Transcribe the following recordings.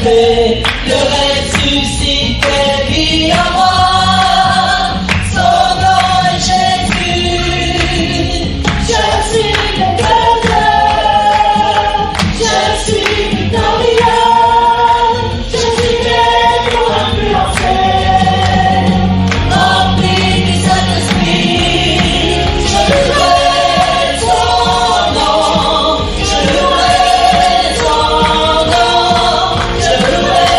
fait le ressuscité vit en moi. Son nom est Jésus. Je suis vainqueur. Je suis victorieux. Je suis né pour influencer. Rempli du Saint-Esprit, je louerai son nom. Je louerai son nom. Je louerai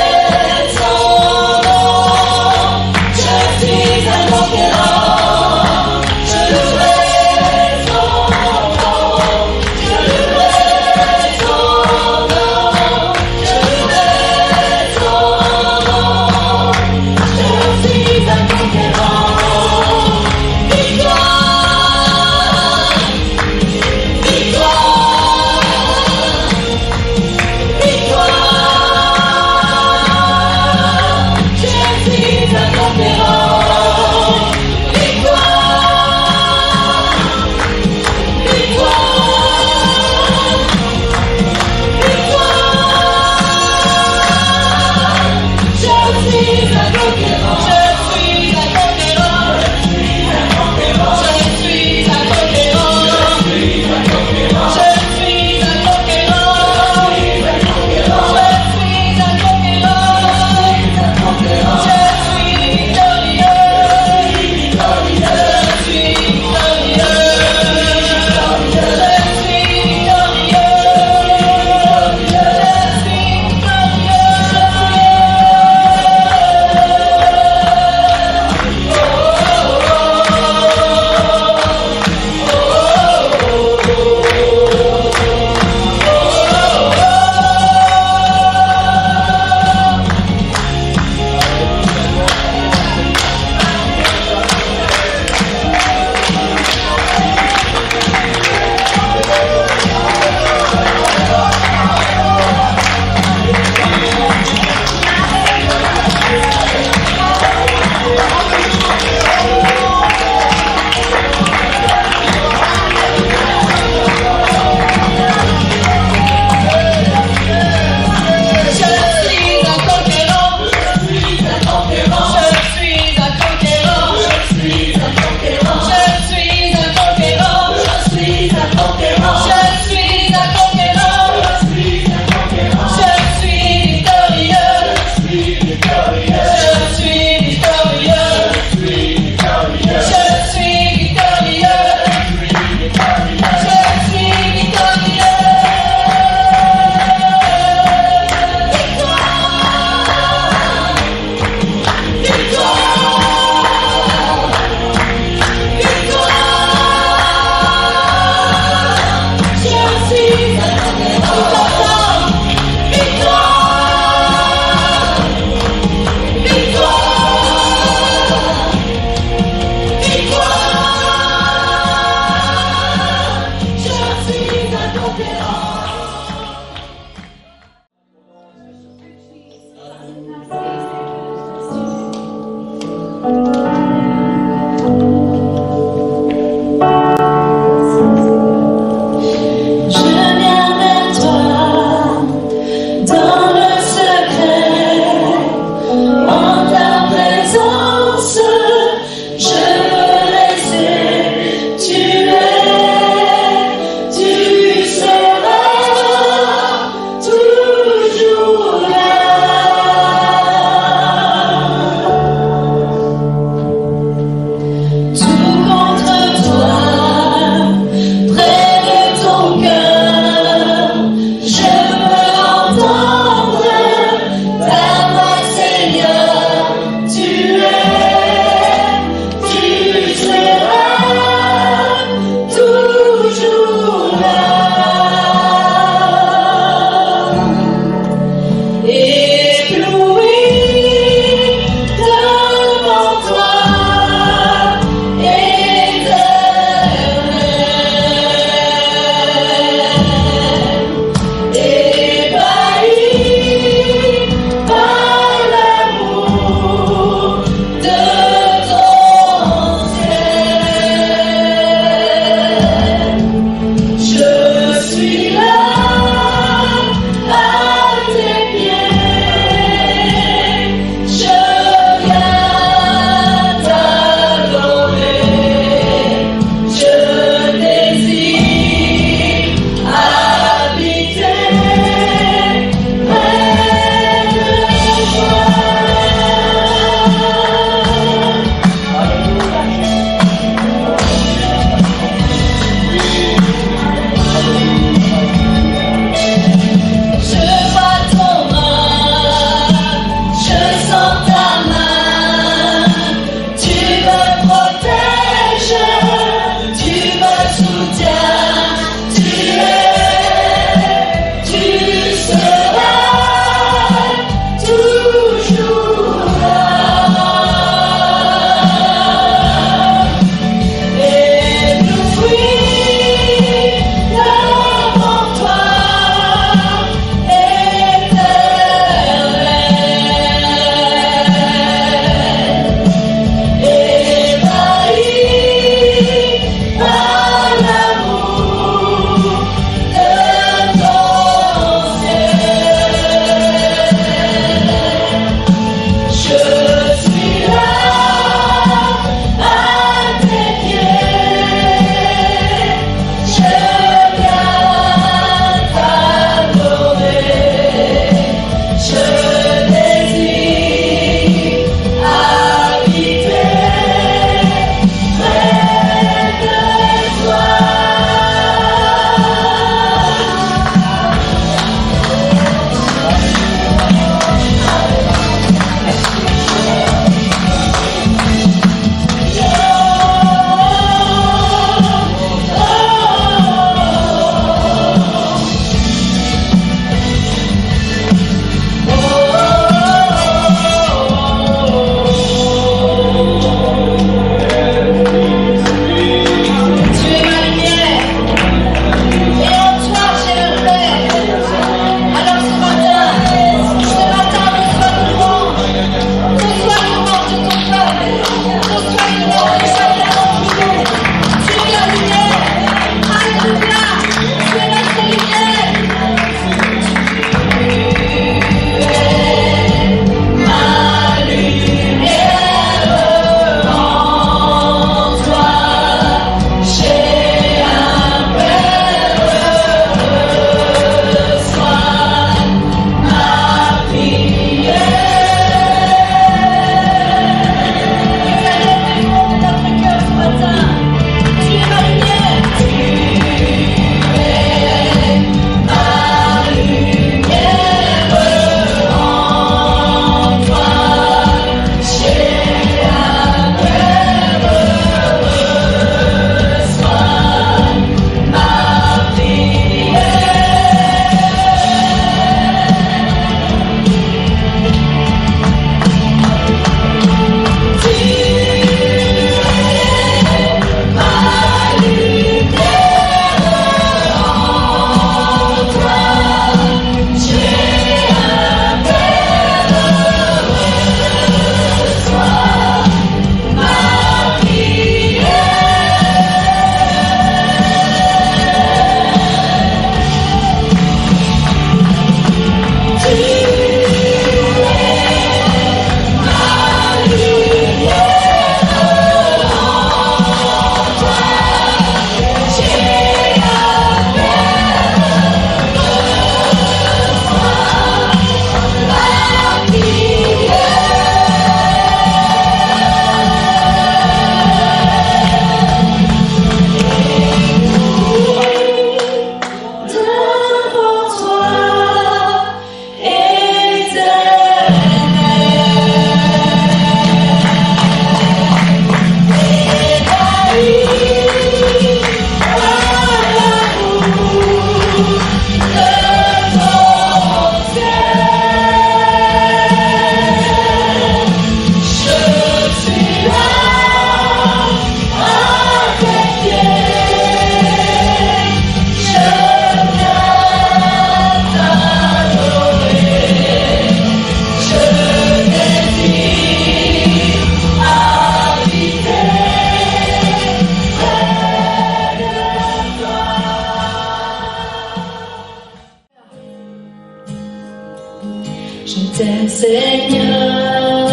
Je t'aime, Seigneur.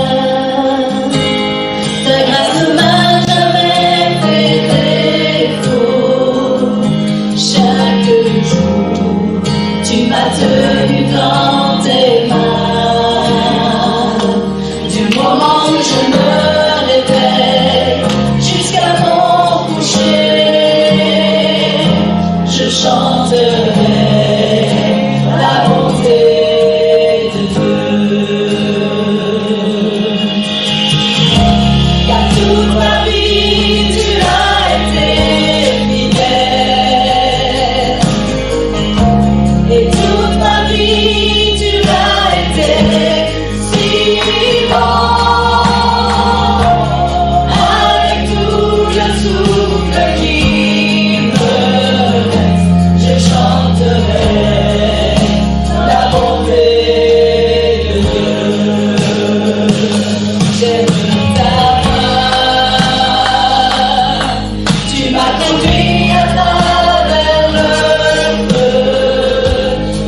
Ta grâce ne m'a jamais fait défaut. Chaque jour, tu m'as tenu dans tes mains. Du moment où je me réveille jusqu'à mon coucher, je chanterai la bonté de Dieu. Car toute ma vie tu as été fidèle, et toute ma vie tu as été si bon. Avec tout le souffle qui me reste, je chanterai la bonté de Dieu. J'aime ta main, tu m'as conduit à travers le feu.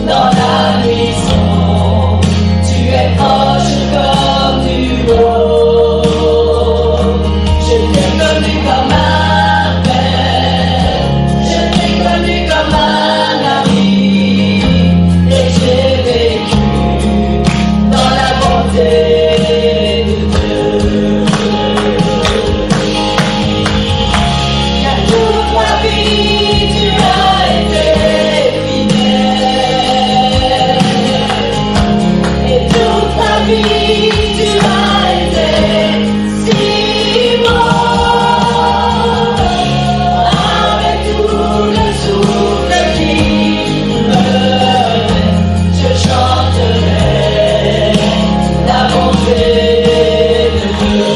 Dans la nuit sombre, tu es proche comme du haut. Je t'ai connu comme un père, je t'ai connu comme un ami, et j'ai vécu dans la bonté de Dieu. Car toute ma vie tu as été fidèle, et toute ma vie tu as été si bon. Avec tout le souffle qui me reste, je chanterai la bonté de Dieu.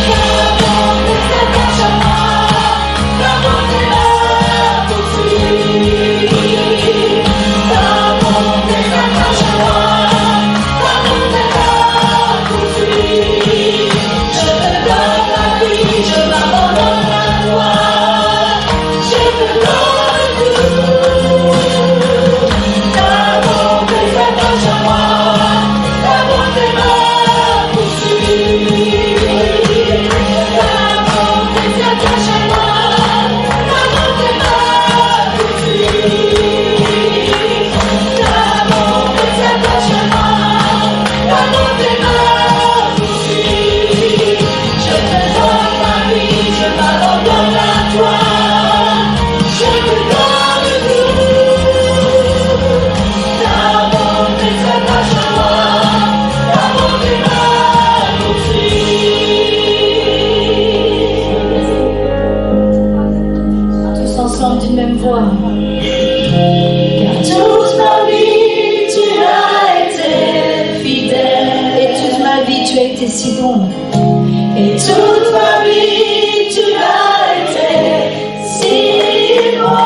Ta bonté s'attache à moi, ta bonté me poursuit. Ta bonté s'attache à moi, ta bonté me poursuit. Je te donne la vie, je m'abandonne à toi, je te donne tout. Ta bonté s'attache à moi, ta bonté me poursuit. Ta bonté s'attache à moi, ta bonté me poursuit. Ta bonté s'attache à moi, ta bonté me poursuit. Je te donne ma vie, je m'abandonne à toi, je te donne tout. Ta bonté s'attache à moi, ta bonté me poursuit. Tous ensemble d'une même voix. Car toute ma vie tu as été fidèle, et toute ma vie tu as été si bon, et toute ma vie tu as été si bon.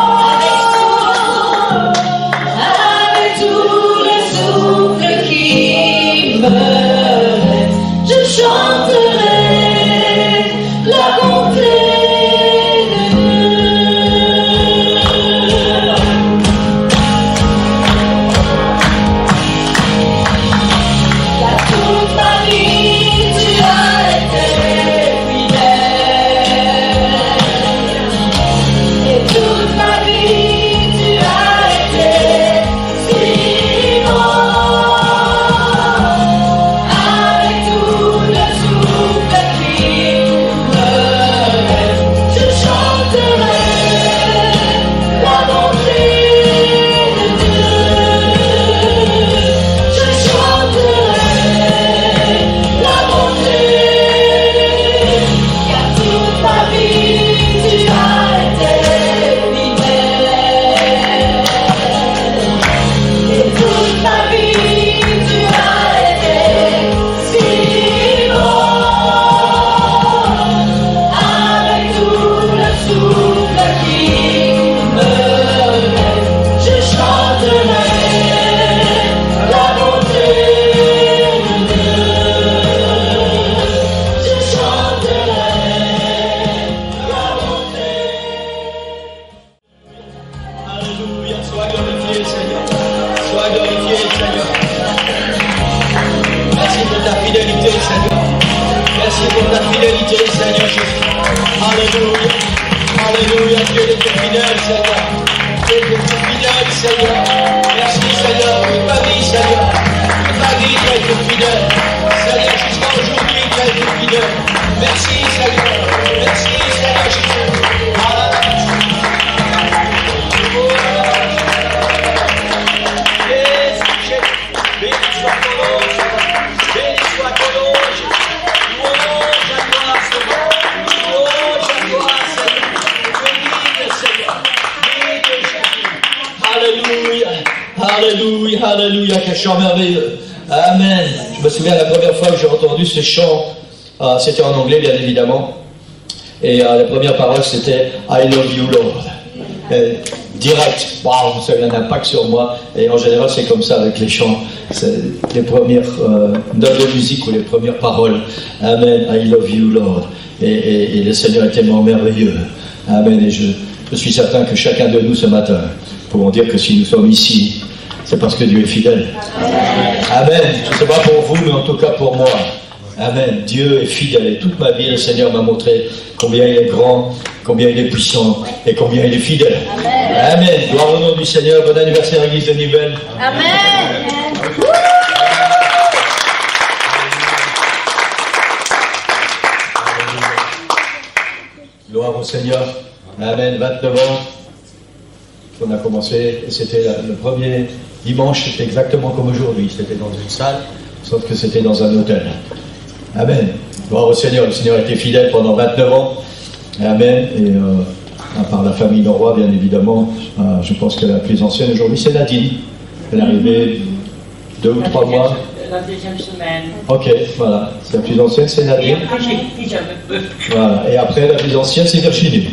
Avec tout le souffle qui me reste, je chanterai la bonté de Dieu. Car toute ma vie tu as sois glorifié, Seigneur. Merci pour ta fidélité, Seigneur. Merci pour ta fidélité, Seigneur Jésus. Alléluia. Alléluia. Tu es fidèle, Seigneur. Tu es fidèle, Seigneur. Merci, Seigneur. Toute ma vie, Seigneur. Toute ma vie, tu as été fidèle. Seigneur, jusqu'à aujourd'hui, tu as été fidèle. Merci, Seigneur. Merci, Seigneur Jésus. Alléluia, alléluia, quel chant merveilleux. Amen. Je me souviens la première fois que j'ai entendu ce chant, c'était en anglais bien évidemment, et la première parole c'était I love you Lord. Direct, waouh, ça a eu un impact sur moi, et en général c'est comme ça avec les chants, c'est les premières notes de musique ou les premières paroles. Amen, I love you Lord. Et le Seigneur est tellement merveilleux. Amen, et je suis certain que chacun de nous ce matin pouvons dire que si nous sommes ici, c'est parce que Dieu est fidèle. Amen. Ce n'est pas pour vous, mais en tout cas pour moi. Amen. Dieu est fidèle. Et toute ma vie, le Seigneur m'a montré combien il est grand, combien il est puissant et combien il est fidèle. Amen. Gloire au nom du Seigneur. Bon anniversaire, Église de Nivelles. Amen. Gloire au Seigneur. Amen. 29 ans. On a commencé, et c'était le premier dimanche, c'était exactement comme aujourd'hui. C'était dans une salle, sauf que c'était dans un hôtel. Amen. Gloire au Seigneur. Le Seigneur a été fidèle pendant 29 ans. Amen. Et à part la famille Leroy, bien évidemment, je pense que la plus ancienne aujourd'hui, c'est Nadine. Elle est arrivée 2 ou 3 mois. La deuxième semaine. Ok, voilà. La plus ancienne, c'est Nadine. Voilà. Et après, la plus ancienne, c'est Virginie.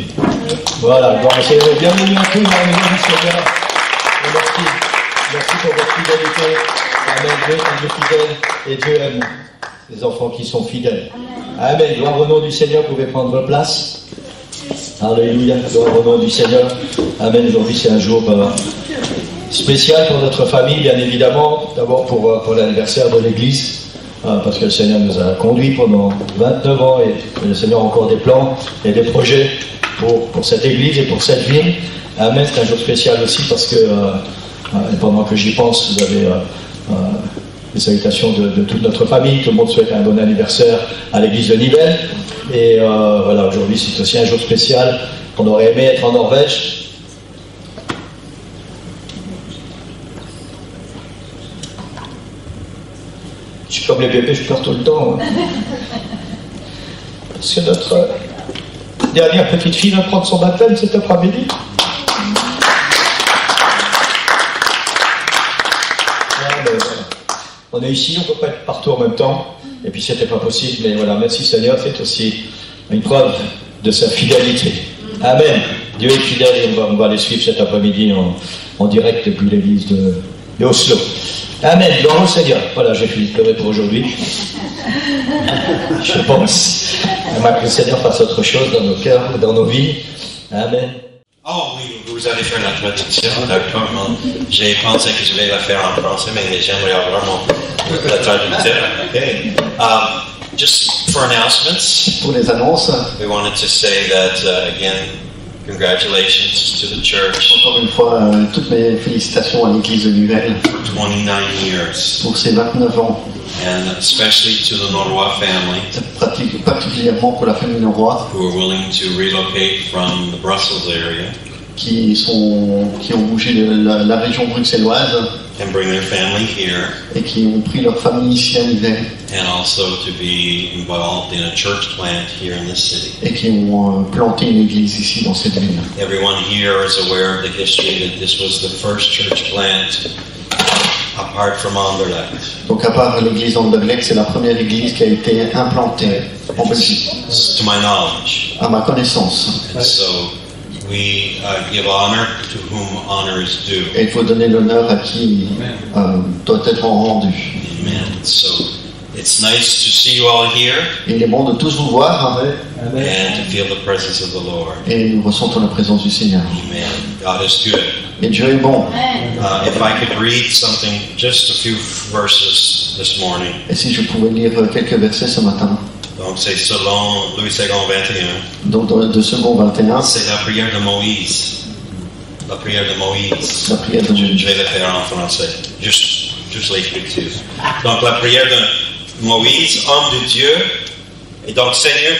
Voilà. Gloire au Seigneur. Bienvenue à tous dans le nom du Seigneur. Et merci. Merci pour votre fidélité. Amen. Dieu est fidèle et Dieu aime les enfants qui sont fidèles. Amen. Gloire au nom du Seigneur. Vous pouvez prendre votre place. Alléluia. Gloire au nom du Seigneur. Amen. Aujourd'hui, c'est un jour spécial pour notre famille, bien évidemment. D'abord pour l'anniversaire de l'Église. Parce que le Seigneur nous a conduits pendant 29 ans et le Seigneur a encore des plans et des projets pour cette Église et pour cette ville. Amen. C'est un jour spécial aussi parce que pendant que j'y pense, vous avez les salutations de toute notre famille. Tout le monde souhaite un bon anniversaire à l'Église de Nivelles. Et voilà, aujourd'hui c'est aussi un jour spécial. On aurait aimé être en Norvège. Je suis comme les bébés, je pleure tout le temps. Parce que notre dernière petite fille va prendre son baptême cet après-midi. On est ici, on ne peut pas être partout en même temps. Et puis c'était pas possible, mais voilà, merci Seigneur, c'est aussi une preuve de sa fidélité. Amen. Dieu est fidèle et on va les suivre cet après-midi en direct depuis l'église de Oslo. Amen. Gloire au Seigneur. Voilà, j'ai fini de pleurer pour aujourd'hui. Je pense que le Seigneur fasse autre chose dans nos cœurs, dans nos vies. Amen. Oh oui, vous allez faire la traduction, d'accord. J'ai pensé que je vais la faire en français, mais j'aimerais vraiment la traduction. Okay. Just for announcements, Pour les annonces, we wanted to say that again, congratulations to the church. encore une fois, toutes mes félicitations à l'église de Nivelles 29 years, pour ses 29 ans, and especially to the Norrois family particulièrement pour la famille Leroy, who are willing to relocate from the Brussels area qui ont bougé de la région bruxelloise and bring their family here, et qui ont pris leur famille ici à Nivelles and also to be involved in a church plant here in this city. et qui ont planté une église ici dans cette ville. Everyone here is aware of the history that this was the first church plant apart from Anderlecht. Donc à part l'église d'Anderlecht, c'est la première église qui a été implantée en Belgique, To my knowledge. à ma connaissance. And so we give honor to whom honor is due. Et il faut donner l'honneur à qui doit être rendu. Amen. So It's nice to see you all here Et il est bon de tous vous voir and to feel the presence of the Lord. et nous ressentons la présence du Seigneur. Amen. God is good. Et Dieu est bon. If I could read something, just a few verses this morning. Et si je pouvais lire quelques versets ce matin. Donc c'est selon Louis II 21. Donc dans le 2 Secondes 21, C'est la prière de Moïse. La prière de Moïse. la prière de Moïse. Je vais le faire en français. Juste l'écriture. Donc la prière de Moïse, homme de Dieu. Et donc Seigneur,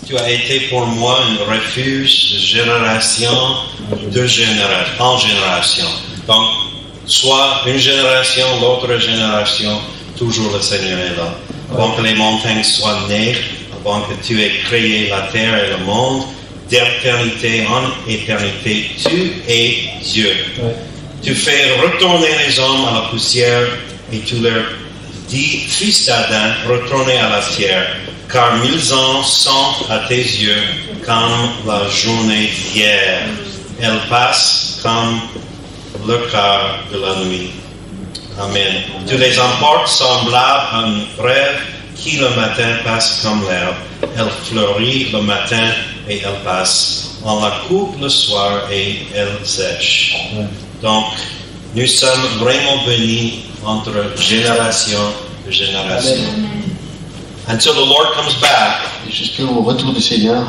tu as été pour moi un refuge de génération en génération. Donc, soit une génération, l'autre génération, toujours le Seigneur est là. Avant que les montagnes soient nées, avant que tu aies créé la terre et le monde, d'éternité en éternité, tu es Dieu. Ouais. Tu fais retourner les hommes à la poussière et tu leur dis, fils d'Adam, retournez à la terre, car 1000 ans sont à tes yeux comme la journée d'hier. Elle passe comme le quart de la nuit. Amen. Tu les emportes semblables à un rêve qui le matin passe comme l'herbe. Elle fleurit le matin et elle passe. On la coupe le soir et elle sèche. Ouais. Donc, nous sommes vraiment bénis entre génération et génération. Until the Lord comes back, Et jusqu'au retour du Seigneur,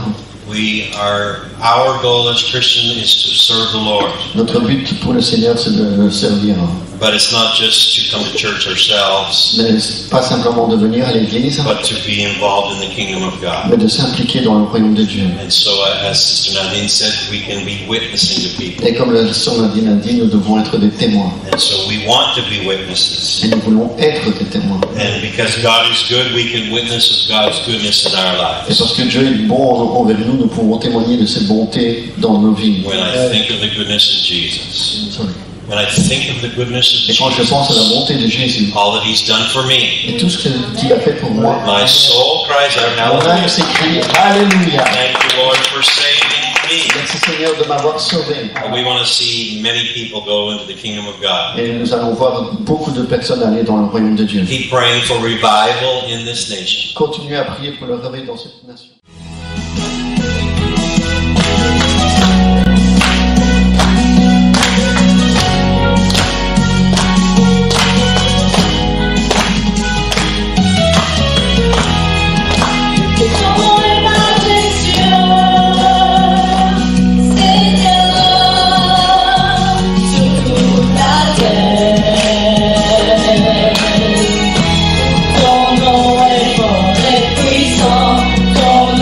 our goal as Christians is to serve the Lord. notre but pour le Seigneur, c'est de le servir. But it's not just to come to church ourselves, Mais pas simplement de venir à l'église, but to be involved in the kingdom of God. mais de s'impliquer dans le royaume de Dieu. And so, as Sister Nadine said, we can be witnessing to people. Et comme la sœur Nadine a dit, nous devons être des témoins. And so, we want to be witnesses. Et nous voulons être des témoins. And because God is good, we can witness of God's goodness in our Et lives. parce que Dieu est bon envers nous, nous pouvons témoigner de cette bonté dans nos vies. When I think of the goodness of Jesus, Sorry. when I think of the goodness of Et quand je pense à la Jesus, bonté de Jésus all that He's done for me, et tout ce qu'il a fait pour moi, my soul cries out, mon âme hallelujah. s'écrie Alléluia. Thank you, Lord, for saving me. Merci Seigneur de m'avoir sauvé. And we want to see many people go into the kingdom of God. Et nous allons voir beaucoup de personnes aller dans le royaume de Dieu. Keep praying for revival in this nation. Continuez à prier pour le réveil dans cette nation. Ton nom est fort et puissant, ton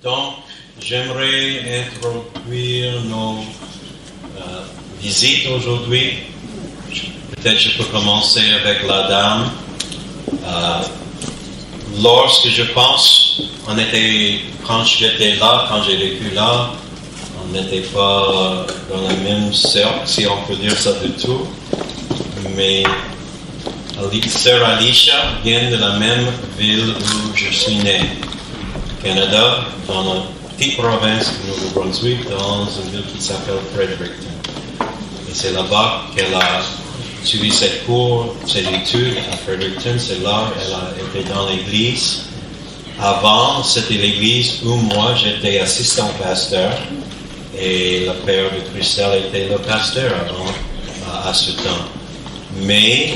Donc, j'aimerais introduire nos visites aujourd'hui. Peut-être je peux commencer avec la dame. Lorsque je pense, quand j'étais là, quand j'ai vécu là, on n'était pas dans la même cercle, si on peut dire ça du tout. Mais Sœur Alicia vient de la même ville où je suis né, Canada, dans la petite province du Nouveau-Brunswick, dans une ville qui s'appelle Fredericton. Et c'est là-bas qu'elle a suivi ses cours, ses études à Fredericton. C'est là qu'elle a été dans l'église. Avant, c'était l'église où moi j'étais assistant pasteur et le père de Christelle était le pasteur avant, à ce temps. Mais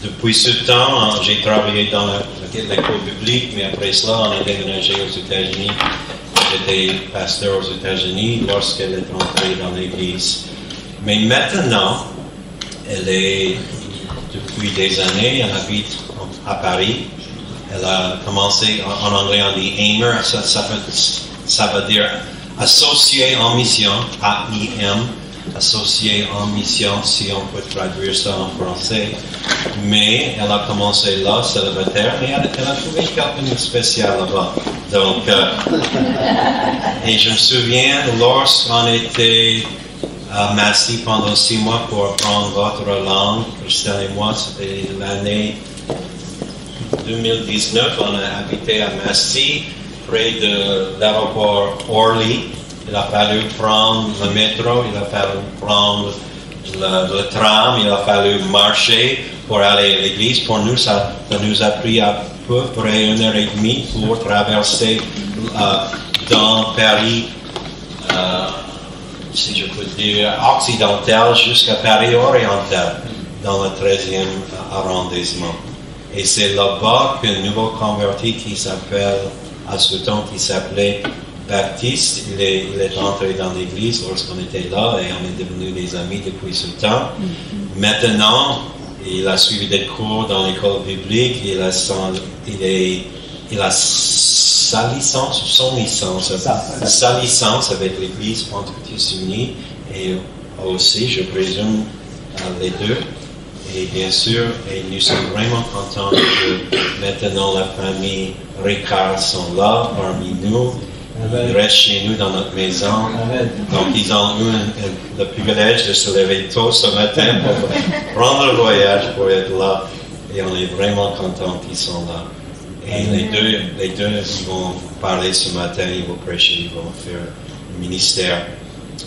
depuis ce temps, j'ai travaillé dans l'école publique, mais après cela, on a déménagé aux États-Unis. J'étais pasteur aux États-Unis lorsqu'elle est entrée dans l'église. Mais maintenant, elle est, depuis des années, elle habite à Paris. Elle a commencé, en anglais on dit aimer, ça veut dire associé en mission, A-I-M, associé en mission, si on peut traduire ça en français. Mais elle a commencé là, célibataire, mais elle a trouvé quelqu'un de spécial là-bas. Donc, et je me souviens, lorsqu'on était à Massy pendant 6 mois pour apprendre votre langue, Christelle et moi, c'était l'année 2019, on a habité à Massy, près de l'aéroport Orly. Il a fallu prendre le métro, il a fallu prendre le tram, il a fallu marcher pour aller à l'église. Pour nous, ça nous a pris à peu près 1h30 pour traverser dans Paris, si je peux dire, occidental jusqu'à Paris oriental, dans le 13e arrondissement. Et c'est là-bas qu'un nouveau converti qui s'appelle, à ce temps, qui s'appelait Baptiste, il est entré dans l'église lorsqu'on était là et on est devenus des amis depuis ce temps. Maintenant, il a suivi des cours dans l'école biblique, il a sa licence, sa licence avec l'église Pentecôtiste Unie et aussi, je présume, les deux. Et bien sûr, et nous sommes vraiment contents que maintenant la famille Ricard sont là parmi nous. Ils restent chez nous dans notre maison. Amen. Donc ils ont eu le privilège de se lever tôt ce matin pour prendre le voyage pour être là. Et on est vraiment contents qu'ils sont là. Et les deux, ils vont parler ce matin, ils vont prêcher, ils vont faire le ministère.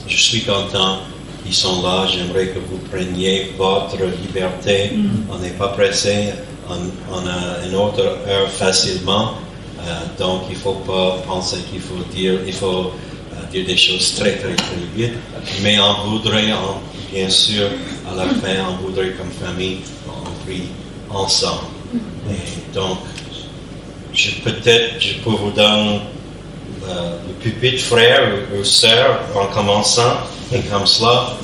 Je suis content. Ils sont là, j'aimerais que vous preniez votre liberté. On n'est pas pressé, on a une autre heure facilement. Donc il ne faut pas penser qu'il faut dire des choses très très très vite. Mais on voudrait, bien sûr, à la fin, on voudrait comme famille, on prie ensemble. Et donc, je peux vous donner le pupitre, frère ou sœur, en commençant. Et comme cela,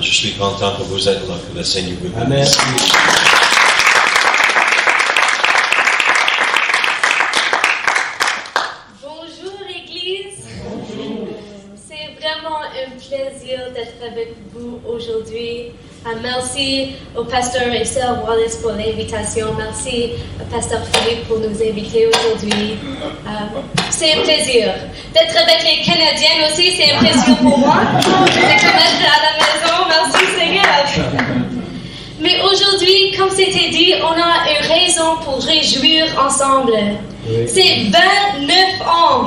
je suis content que vous êtes là, que le Seigneur vous bénisse. Bonjour Église. C'est vraiment un plaisir d'être avec vous aujourd'hui. Merci au pasteur et sœur Wallace pour l'invitation. Merci au pasteur Philippe pour nous inviter aujourd'hui. C'est un plaisir d'être avec les Canadiens aussi. C'est un plaisir pour moi. C'est comme être à la maison. Merci Seigneur. Mais aujourd'hui, comme c'était dit, on a une raison pour réjouir ensemble. C'est 29 ans.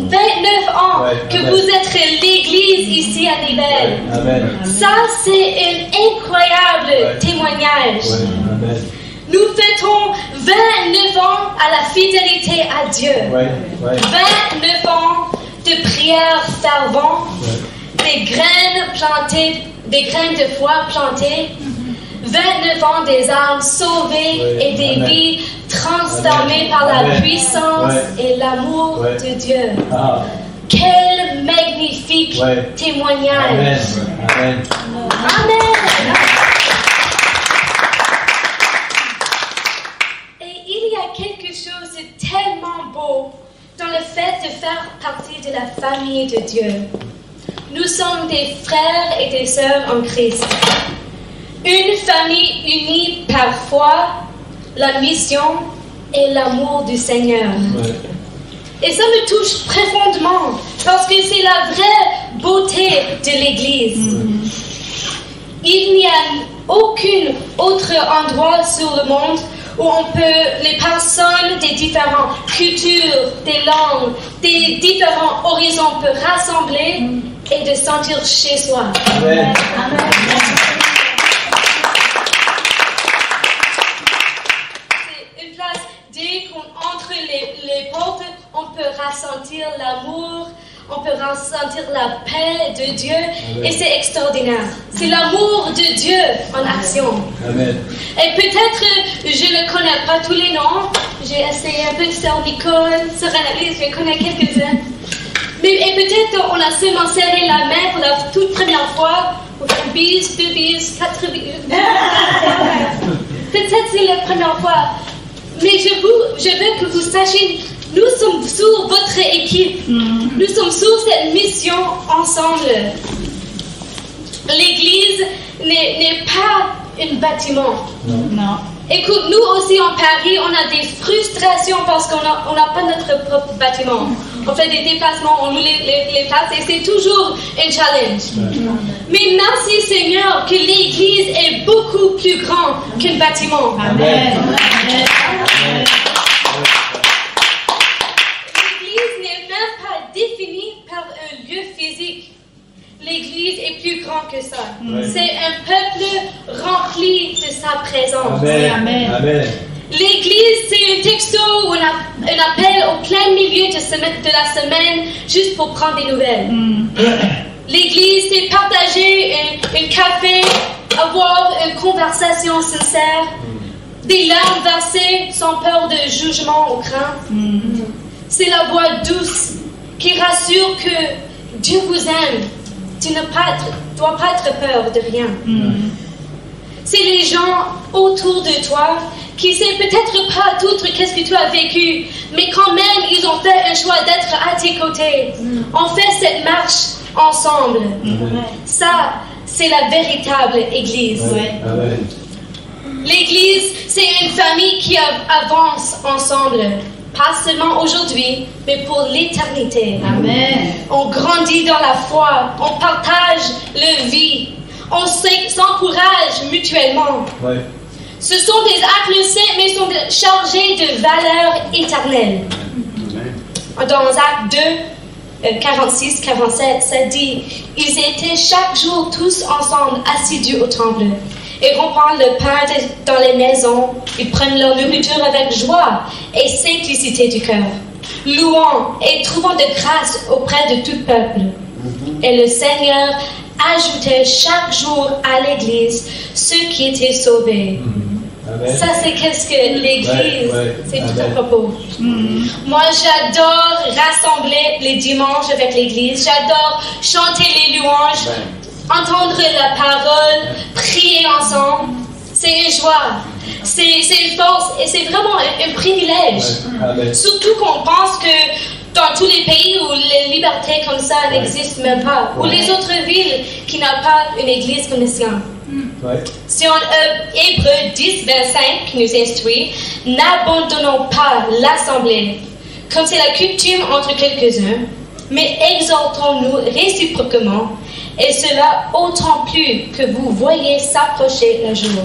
29 ans que vous êtes l'église ici à Nivelles. Ça, c'est un incroyable témoignage. Nous fêtons 29 ans à la fidélité à Dieu. 29 ans de prières ferventes, des graines plantées, des graines de foi plantées. 29 ans des âmes sauvées et des vies transformées par la puissance et l'amour de Dieu. Quel magnifique témoignage. Amen. Et il y a quelque chose de tellement beau dans le fait de faire partie de la famille de Dieu. Nous sommes des frères et des sœurs en Christ. Une famille unie par foi, la mission et l'amour du Seigneur. Ouais. Et ça me touche profondément parce que c'est la vraie beauté de l'Église. Il n'y a aucun autre endroit sur le monde où les personnes des différentes cultures, des langues, des différents horizons peuvent rassembler et de sentir chez soi. Amen. C'est une place, dès qu'on entre les portes, on peut ressentir l'amour, on peut ressentir la paix de Dieu. Amen. Et c'est extraordinaire. C'est l'amour de Dieu en action. Amen. Et peut-être, je ne connais pas tous les noms. J'ai essayé un peu de Sœur Nicole, Sœur Annalise, je connais quelques-uns. Et peut-être on a seulement serré la main pour la toute première fois, pour faire bis, 2 bis, 4 bis. Peut-être c'est la première fois. Mais je veux que vous sachiez, nous sommes sur votre équipe. Nous sommes sur cette mission ensemble. L'Église n'est pas un bâtiment. Non. Écoute, nous aussi en Paris, on a des frustrations parce qu'on n'a pas notre propre bâtiment. On fait des déplacements, on loue les places et c'est toujours un challenge. Mais merci Seigneur que l'Église est beaucoup plus grande qu'un bâtiment. Amen. L'Église n'est même pas définie par un lieu physique. L'Église est plus grande que ça. C'est un peuple rempli de sa présence. Amen. Amen. L'Église, c'est un texto ou un appel au plein milieu de la semaine juste pour prendre des nouvelles. L'Église, c'est partager un café, avoir une conversation sincère, des larmes versées sans peur de jugement ou crainte. C'est la voix douce qui rassure que Dieu vous aime. Tu ne dois pas être peur de rien. C'est les gens autour de toi qui ne savent peut-être pas tout ce que tu as vécu, mais quand même, ils ont fait un choix d'être à tes côtés. On fait cette marche ensemble. Ça, c'est la véritable Église. Amen. L'Église, c'est une famille qui avance ensemble. Pas seulement aujourd'hui, mais pour l'éternité. Amen. On grandit dans la foi, on partage la vie, on s'encourage mutuellement. Ouais. Ce sont des actes simples, mais sont chargés de valeurs éternelles. Dans Actes 2, 46-47, ça dit « Ils étaient chaque jour tous ensemble assidus au temple. Ils reprennent le pain dans les maisons, ils prennent leur nourriture avec joie et simplicité du cœur, louant et trouvant de grâce auprès de tout peuple. Et le Seigneur ajoutait chaque jour à l'Église ceux qui étaient sauvés. » Amen. Ça, c'est qu'est-ce que l'Église, c'est tout à Amen. propos. Moi, j'adore rassembler les dimanches avec l'Église. J'adore chanter les louanges, entendre la parole, prier ensemble. C'est une joie, c'est une force et c'est vraiment un privilège. Amen. Surtout qu'on pense que dans tous les pays où les libertés comme ça n'existent même pas, ou les autres villes qui n'ont pas une église comme le sien. Ouais. Si on Hébreux 10, 25 nous instruit, n'abandonnons pas l'assemblée, comme c'est la coutume entre quelques-uns, mais exhortons-nous réciproquement, et cela autant plus que vous voyez s'approcher le jour.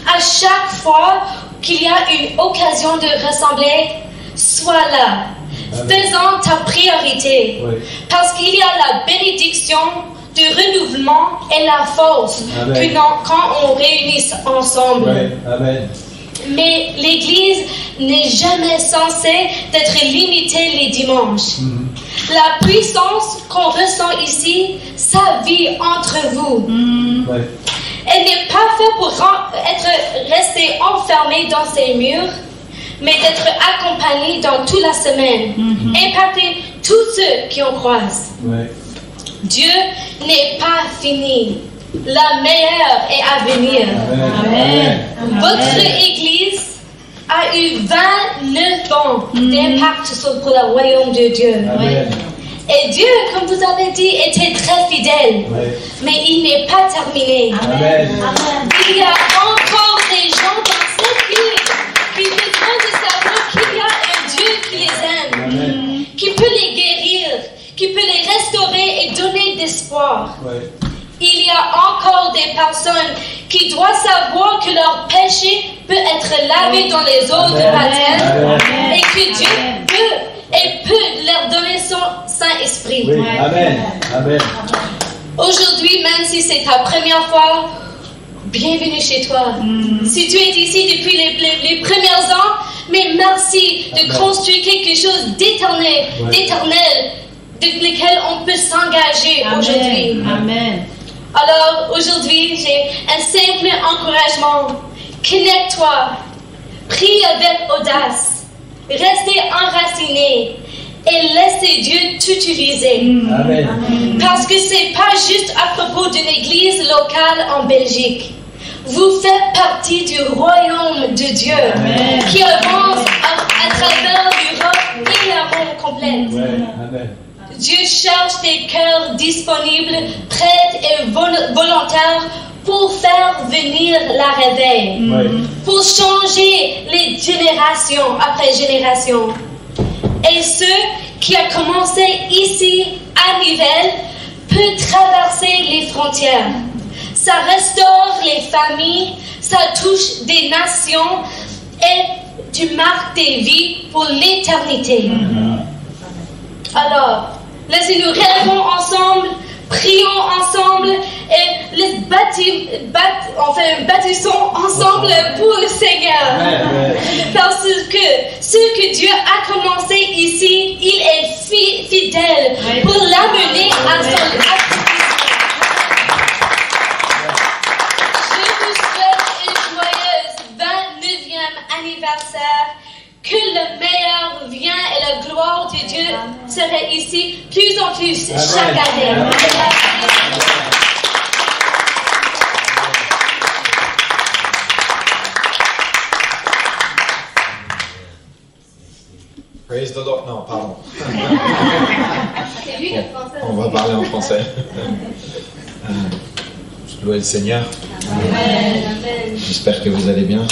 À chaque fois qu'il y a une occasion de rassembler, sois là, faisant ta priorité, parce qu'il y a la bénédiction de renouvellement et la force que quand on réunit ensemble. Amen. Mais l'Église n'est jamais censée d'être limitée les dimanches. La puissance qu'on ressent ici, ça vit entre vous. Elle n'est pas faite pour rester enfermée dans ses murs, mais d'être accompagnée dans toute la semaine, impacter tous ceux qui en croisent. Dieu n'est pas fini. La meilleure est à venir. Amen. Votre Église a eu 29 ans d'impact pour le royaume de Dieu. Amen. Et Dieu, comme vous avez dit, était très fidèle. Mais il n'est pas terminé. Amen. Il y a encore des gens dans cette ville qui ont besoin de savoir qu'il y a un Dieu qui les aime, qui peut les guérir, qui peut les restaurer et donner d'espoir. Il y a encore des personnes qui doivent savoir que leur péché peut être lavé dans les eaux de baptême et que Dieu peut leur donner son Saint-Esprit. Oui. Amen. Amen. Aujourd'hui, même si c'est ta première fois, bienvenue chez toi. Si tu es ici depuis les premiers ans, mais merci de construire quelque chose d'éternel, de lequel on peut s'engager aujourd'hui. Amen. Alors aujourd'hui, j'ai un simple encouragement. Connecte-toi. Prie avec audace. Restez enraciné et laissez Dieu t'utiliser. Amen. Parce que c'est pas juste à propos d'une église locale en Belgique. Vous faites partie du royaume de Dieu qui avance à travers l'Europe et le monde complet. Amen. Dieu cherche des cœurs disponibles, prêts et volontaires pour faire venir la réveil, pour changer les générations après génération. Et ce qui a commencé ici à Nivelles peut traverser les frontières. Ça restaure les familles, ça touche des nations et tu marques des vies pour l'éternité. Alors, laissez-nous rêvons ensemble, prions ensemble et bâtissons ensemble pour le Seigneur. Parce que ce que Dieu a commencé ici, il est fidèle pour l'amener à son accomplissement. Je vous souhaite une joyeuse 29e anniversaire. Que le meilleur vient et la gloire de Dieu serait ici plus en plus chaque année. Praise the Lord. Non, pardon. C'est lui le français. On va parler en français. Je loue le Seigneur. Amen. J'espère que vous allez bien.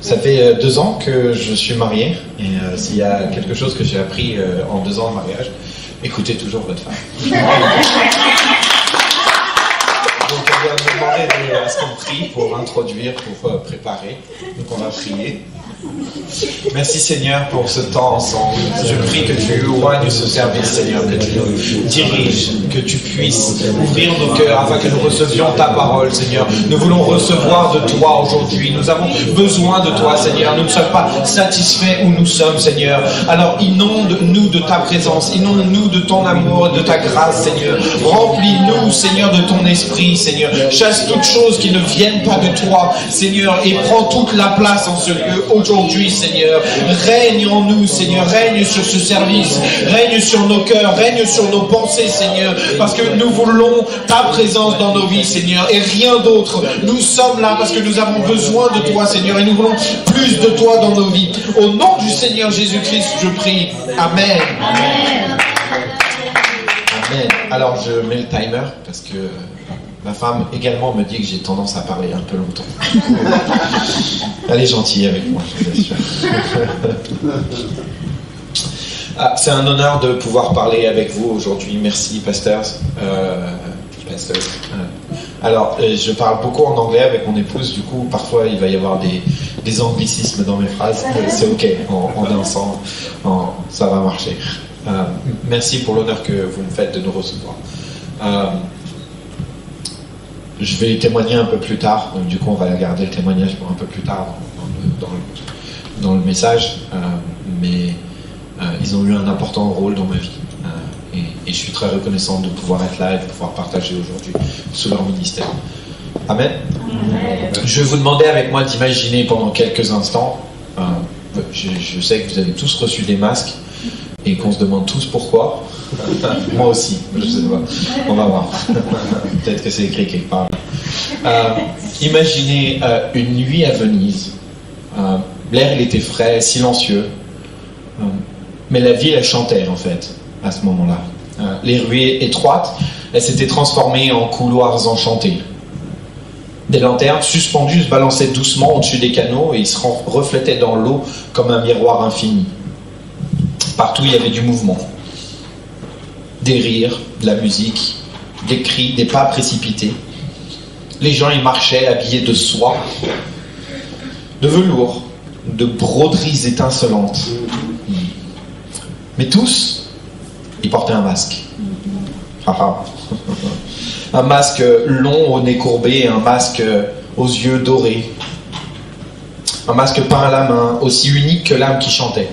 Ça fait 2 ans que je suis marié et s'il y a quelque chose que j'ai appris en 2 ans de mariage, écoutez toujours votre femme. Donc on va me demander à ce qu'on prie pour introduire, pour préparer. Donc on va prier. Merci Seigneur pour ce temps ensemble. Je prie que tu éloignes ce service Seigneur, que tu nous diriges, que tu puisses ouvrir nos cœurs afin que nous recevions ta parole Seigneur. Nous voulons recevoir de toi aujourd'hui. Nous avons besoin de toi Seigneur. Nous ne sommes pas satisfaits où nous sommes Seigneur. Alors inonde-nous de ta présence, inonde-nous de ton amour, de ta grâce Seigneur. Remplis-nous Seigneur de ton esprit Seigneur. Chasse toutes choses qui ne viennent pas de toi Seigneur et prends toute la place en ce lieu aujourd'hui Seigneur. Règne en nous Seigneur, règne sur ce service, règne sur nos cœurs, règne sur nos pensées Seigneur, parce que nous voulons ta présence dans nos vies Seigneur et rien d'autre. Nous sommes là parce que nous avons besoin de toi Seigneur et nous voulons plus de toi dans nos vies. Au nom du Seigneur Jésus-Christ je prie. Amen. Amen. Amen. Alors je mets le timer parce que ma femme également me dit que j'ai tendance à parler un peu longtemps. Elle est gentille avec moi, je vous assure. C'est un honneur de pouvoir parler avec vous aujourd'hui. Merci, pasteurs. Alors, je parle beaucoup en anglais avec mon épouse. Du coup, parfois, il va y avoir des anglicismes dans mes phrases. C'est OK, on est ensemble. Ça va marcher. Merci pour l'honneur que vous me faites de nous recevoir. Je vais témoigner un peu plus tard, donc du coup on va garder le témoignage pour un peu plus tard dans le message, mais ils ont eu un important rôle dans ma vie et je suis très reconnaissant de pouvoir être là et de pouvoir partager aujourd'hui sous leur ministère. Amen. Amen. Je vais vous demander avec moi d'imaginer pendant quelques instants, je sais que vous avez tous reçu des masques et qu'on se demande tous pourquoi. Moi aussi, je sais pas. On va voir. Peut-être que c'est écrit quelque part. Imaginez une nuit à Venise. L'air, il était frais, silencieux. Mais la ville, elle chantait, en fait, à ce moment-là. Les ruées étroites, elles s'étaient transformées en couloirs enchantés. Des lanternes suspendues se balançaient doucement au-dessus des canaux et ils se reflétaient dans l'eau comme un miroir infini. Partout, il y avait du mouvement. Des rires, de la musique, des cris, des pas précipités. Les gens y marchaient habillés de soie, de velours, de broderies étincelantes. Mais tous, ils portaient un masque. Un masque long au nez courbé et un masque aux yeux dorés. Un masque peint à la main, aussi unique que l'âme qui chantait.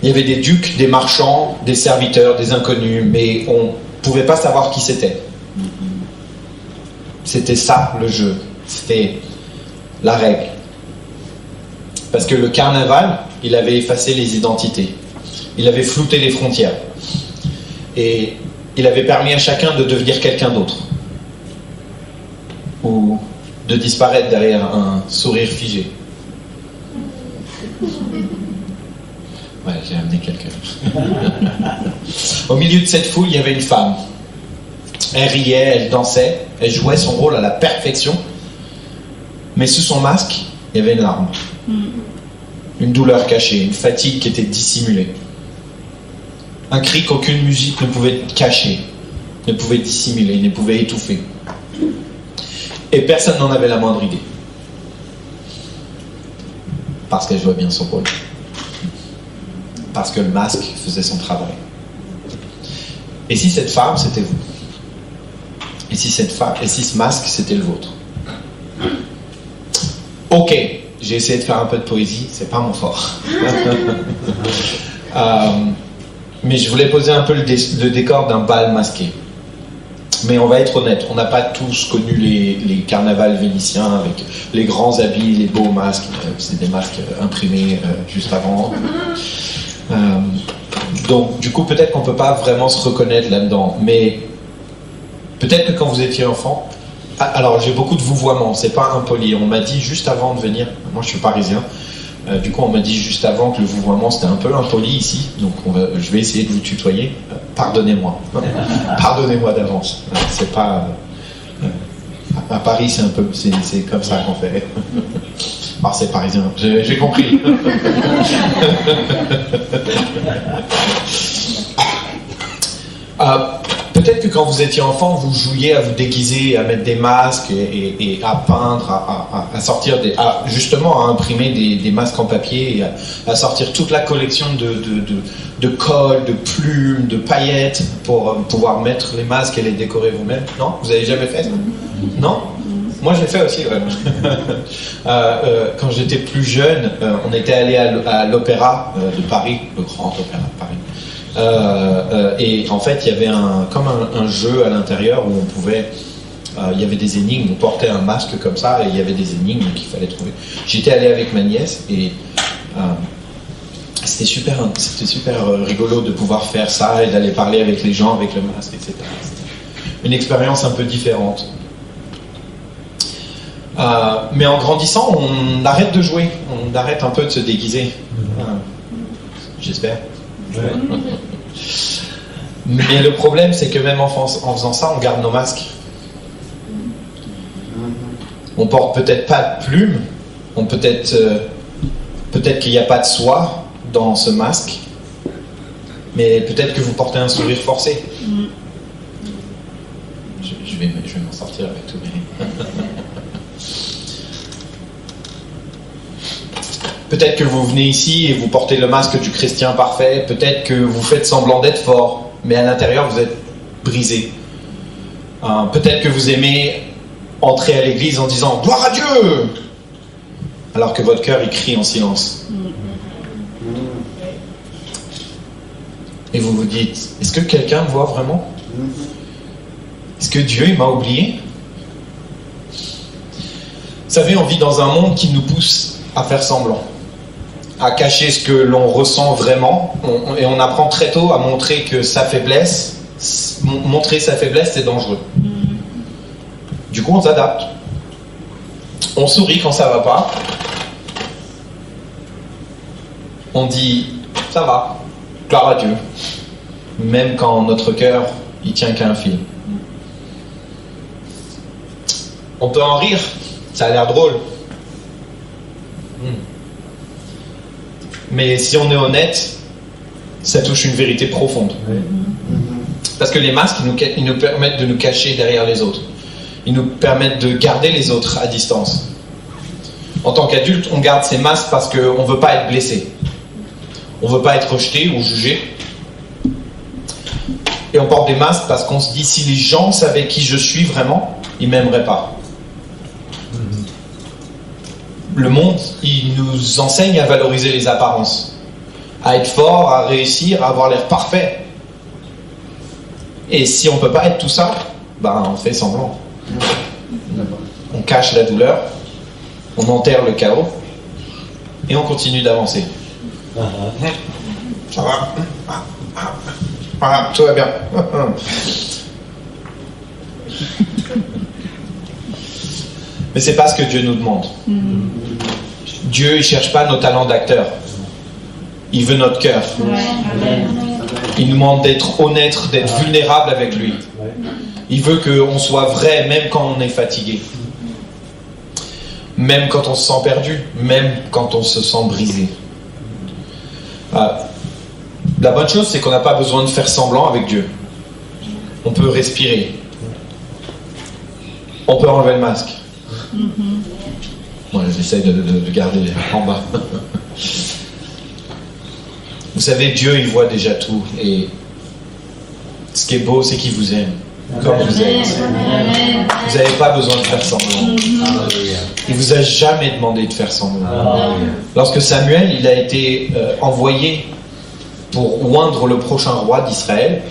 Il y avait des ducs, des marchands, des serviteurs, des inconnus, mais on ne pouvait pas savoir qui c'était. C'était ça le jeu, c'était la règle. Parce que le carnaval, il avait effacé les identités, il avait flouté les frontières. Et il avait permis à chacun de devenir quelqu'un d'autre. Ou de disparaître derrière un sourire figé. Ouais, j'ai amené quelqu'un. Au milieu de cette foule, il y avait une femme. Elle riait, elle dansait, elle jouait son rôle à la perfection. Mais sous son masque, il y avait une larme. Une douleur cachée, une fatigue qui était dissimulée. Un cri qu'aucune musique ne pouvait cacher, ne pouvait dissimuler, ne pouvait étouffer. Et personne n'en avait la moindre idée. Parce qu'elle jouait bien son rôle. Parce que le masque faisait son travail. Et si cette femme, c'était vous? Et si ce masque, c'était le vôtre? Ok, j'ai essayé de faire un peu de poésie, c'est pas mon fort. Mais je voulais poser un peu le décor d'un bal masqué. Mais on va être honnête, on n'a pas tous connu les carnavals vénitiens avec les grands habits, les beaux masques. C'est des masques imprimés juste avant. Donc du coup, peut-être qu'on ne peut pas vraiment se reconnaître là-dedans. Mais peut-être que quand vous étiez enfant... Alors j'ai beaucoup de vouvoiements, c'est pas impoli. On m'a dit juste avant de venir, moi je suis parisien, du coup on m'a dit juste avant que le vouvoiement c'était un peu impoli ici, donc je vais essayer de vous tutoyer. Pardonnez-moi. Pardonnez-moi d'avance. C'est pas... à Paris c'est un peu... c'est comme ça qu'on fait. Ah, c'est parisien, j'ai compris. Peut-être que quand vous étiez enfant, vous jouiez à vous déguiser, à mettre des masques et à peindre, à sortir justement à imprimer des masques en papier, et à sortir toute la collection de colle, de plumes, de paillettes pour pouvoir mettre les masques et les décorer vous-même. Non? Vous avez jamais fait ça? Non? Moi j'ai fait aussi, ouais. Quand j'étais plus jeune, on était allé à l'opéra de Paris, le grand opéra de Paris. Et en fait, il y avait comme un jeu à l'intérieur où on pouvait... il y avait des énigmes, on portait un masque comme ça et il y avait des énigmes qu'il fallait trouver. J'étais allé avec ma nièce et c'était super rigolo de pouvoir faire ça et d'aller parler avec les gens avec le masque, etc. C'était une expérience un peu différente. Mais en grandissant, on arrête de jouer, on arrête un peu de se déguiser. J'espère. Ouais. Mais le problème, c'est que même en faisant ça, on garde nos masques. On porte peut-être pas de plumes, peut-être qu'il n'y a pas de soie dans ce masque, mais peut-être que vous portez un sourire forcé. Je vais m'en sortir avec tout. Peut-être que vous venez ici et vous portez le masque du chrétien parfait. Peut-être que vous faites semblant d'être fort, mais à l'intérieur vous êtes brisé. Peut-être que vous aimez entrer à l'église en disant « Gloire à Dieu !» alors que votre cœur il crie en silence. Et vous vous dites « Est-ce que quelqu'un me voit vraiment? Est-ce que Dieu il m'a oublié ?» Vous savez, on vit dans un monde qui nous pousse à faire semblant, à cacher ce que l'on ressent vraiment, et on apprend très tôt à montrer que sa faiblesse, montrer sa faiblesse, c'est dangereux. Du coup, on s'adapte. On sourit quand ça va pas. On dit ça va, gloire à Dieu, même quand notre cœur il tient qu'à un fil. On peut en rire, ça a l'air drôle. Mais si on est honnête, ça touche une vérité profonde. Parce que les masques, ils nous permettent de nous cacher derrière les autres. Ils nous permettent de garder les autres à distance. En tant qu'adulte, on garde ces masques parce qu'on ne veut pas être blessé. On ne veut pas être rejeté ou jugé. Et on porte des masques parce qu'on se dit, si les gens savaient qui je suis vraiment, ils ne m'aimeraient pas. Le monde, il nous enseigne à valoriser les apparences. À être fort, à réussir, à avoir l'air parfait. Et si on ne peut pas être tout ça, ben on fait semblant. On cache la douleur, on enterre le chaos, et on continue d'avancer. Ça va? Ah, tout va bien. Mais c'est pas ce que Dieu nous demande. Dieu, il ne cherche pas nos talents d'acteur. Il veut notre cœur. Il nous demande d'être honnête, d'être vulnérable avec lui. Il veut qu'on soit vrai, même quand on est fatigué. Même quand on se sent perdu. Même quand on se sent brisé. La bonne chose, c'est qu'on n'a pas besoin de faire semblant avec Dieu. On peut respirer. On peut enlever le masque. Moi, j'essaie de garder en bas. Vous savez, Dieu, il voit déjà tout. Et ce qui est beau, c'est qu'il vous aime. Comme vous êtes. Vous n'avez pas besoin de faire semblant. Il vous a jamais demandé de faire semblant. Lorsque Samuel, il a été envoyé pour oindre le prochain roi d'Israël,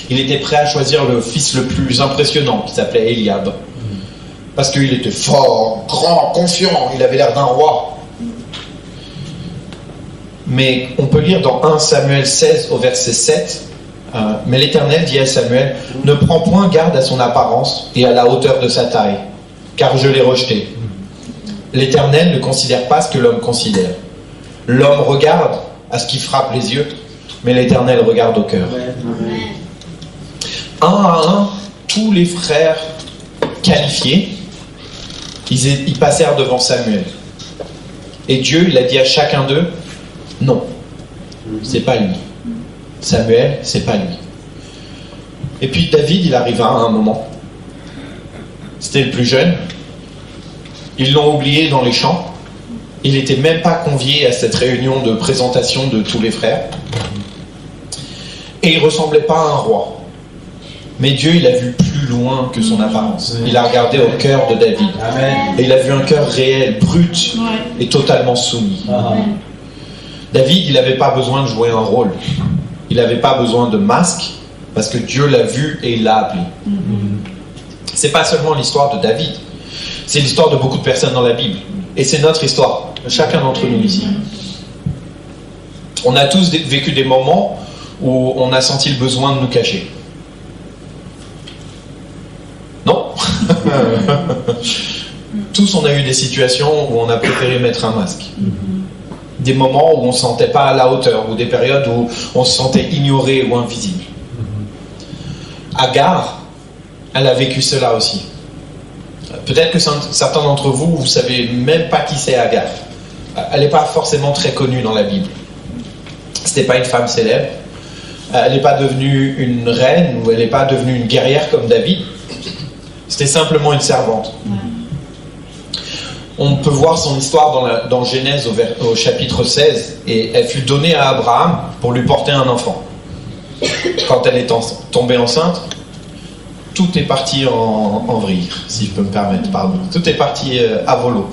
il était prêt à choisir le fils le plus impressionnant, qui s'appelait Eliab. Parce qu'il était fort, grand, confiant, il avait l'air d'un roi. Mais on peut lire dans 1 Samuel 16 au verset 7, mais l'Éternel dit à Samuel, ne prends point garde à son apparence et à la hauteur de sa taille, car je l'ai rejeté. L'Éternel ne considère pas ce que l'homme considère. L'homme regarde à ce qui frappe les yeux, mais l'Éternel regarde au cœur. Un à un, tous les frères qualifiés, ils passèrent devant Samuel. Et Dieu, il a dit à chacun d'eux, non, c'est pas lui. Samuel, c'est pas lui. Et puis David, il arriva à un moment. C'était le plus jeune. Ils l'ont oublié dans les champs. Il n'était même pas convié à cette réunion de présentation de tous les frères. Et il ne ressemblait pas à un roi. Mais Dieu, il a vu plus loin que son apparence. Il a regardé au cœur de David. Et il a vu un cœur réel, brut et totalement soumis. David, il n'avait pas besoin de jouer un rôle. Il n'avait pas besoin de masque, parce que Dieu l'a vu et il l'a appelé. C'est pas seulement l'histoire de David, c'est l'histoire de beaucoup de personnes dans la Bible. Et c'est notre histoire, chacun d'entre nous ici. On a tous vécu des moments où on a senti le besoin de nous cacher. Non? Tous on a eu des situations où on a préféré mettre un masque. Des moments où on ne se sentait pas à la hauteur, ou des périodes où on se sentait ignoré ou invisible. Agar, elle a vécu cela aussi. Peut-être que certains d'entre vous, vous ne savez même pas qui c'est Agar. Elle n'est pas forcément très connue dans la Bible. Ce n'était pas une femme célèbre. Elle n'est pas devenue une reine, ou elle n'est pas devenue une guerrière comme David. C'était simplement une servante. On peut voir son histoire dans Genèse au chapitre 16, et elle fut donnée à Abraham pour lui porter un enfant. Quand elle est tombée enceinte, tout est parti en vrille, si je peux me permettre, pardon. Tout est parti à volo.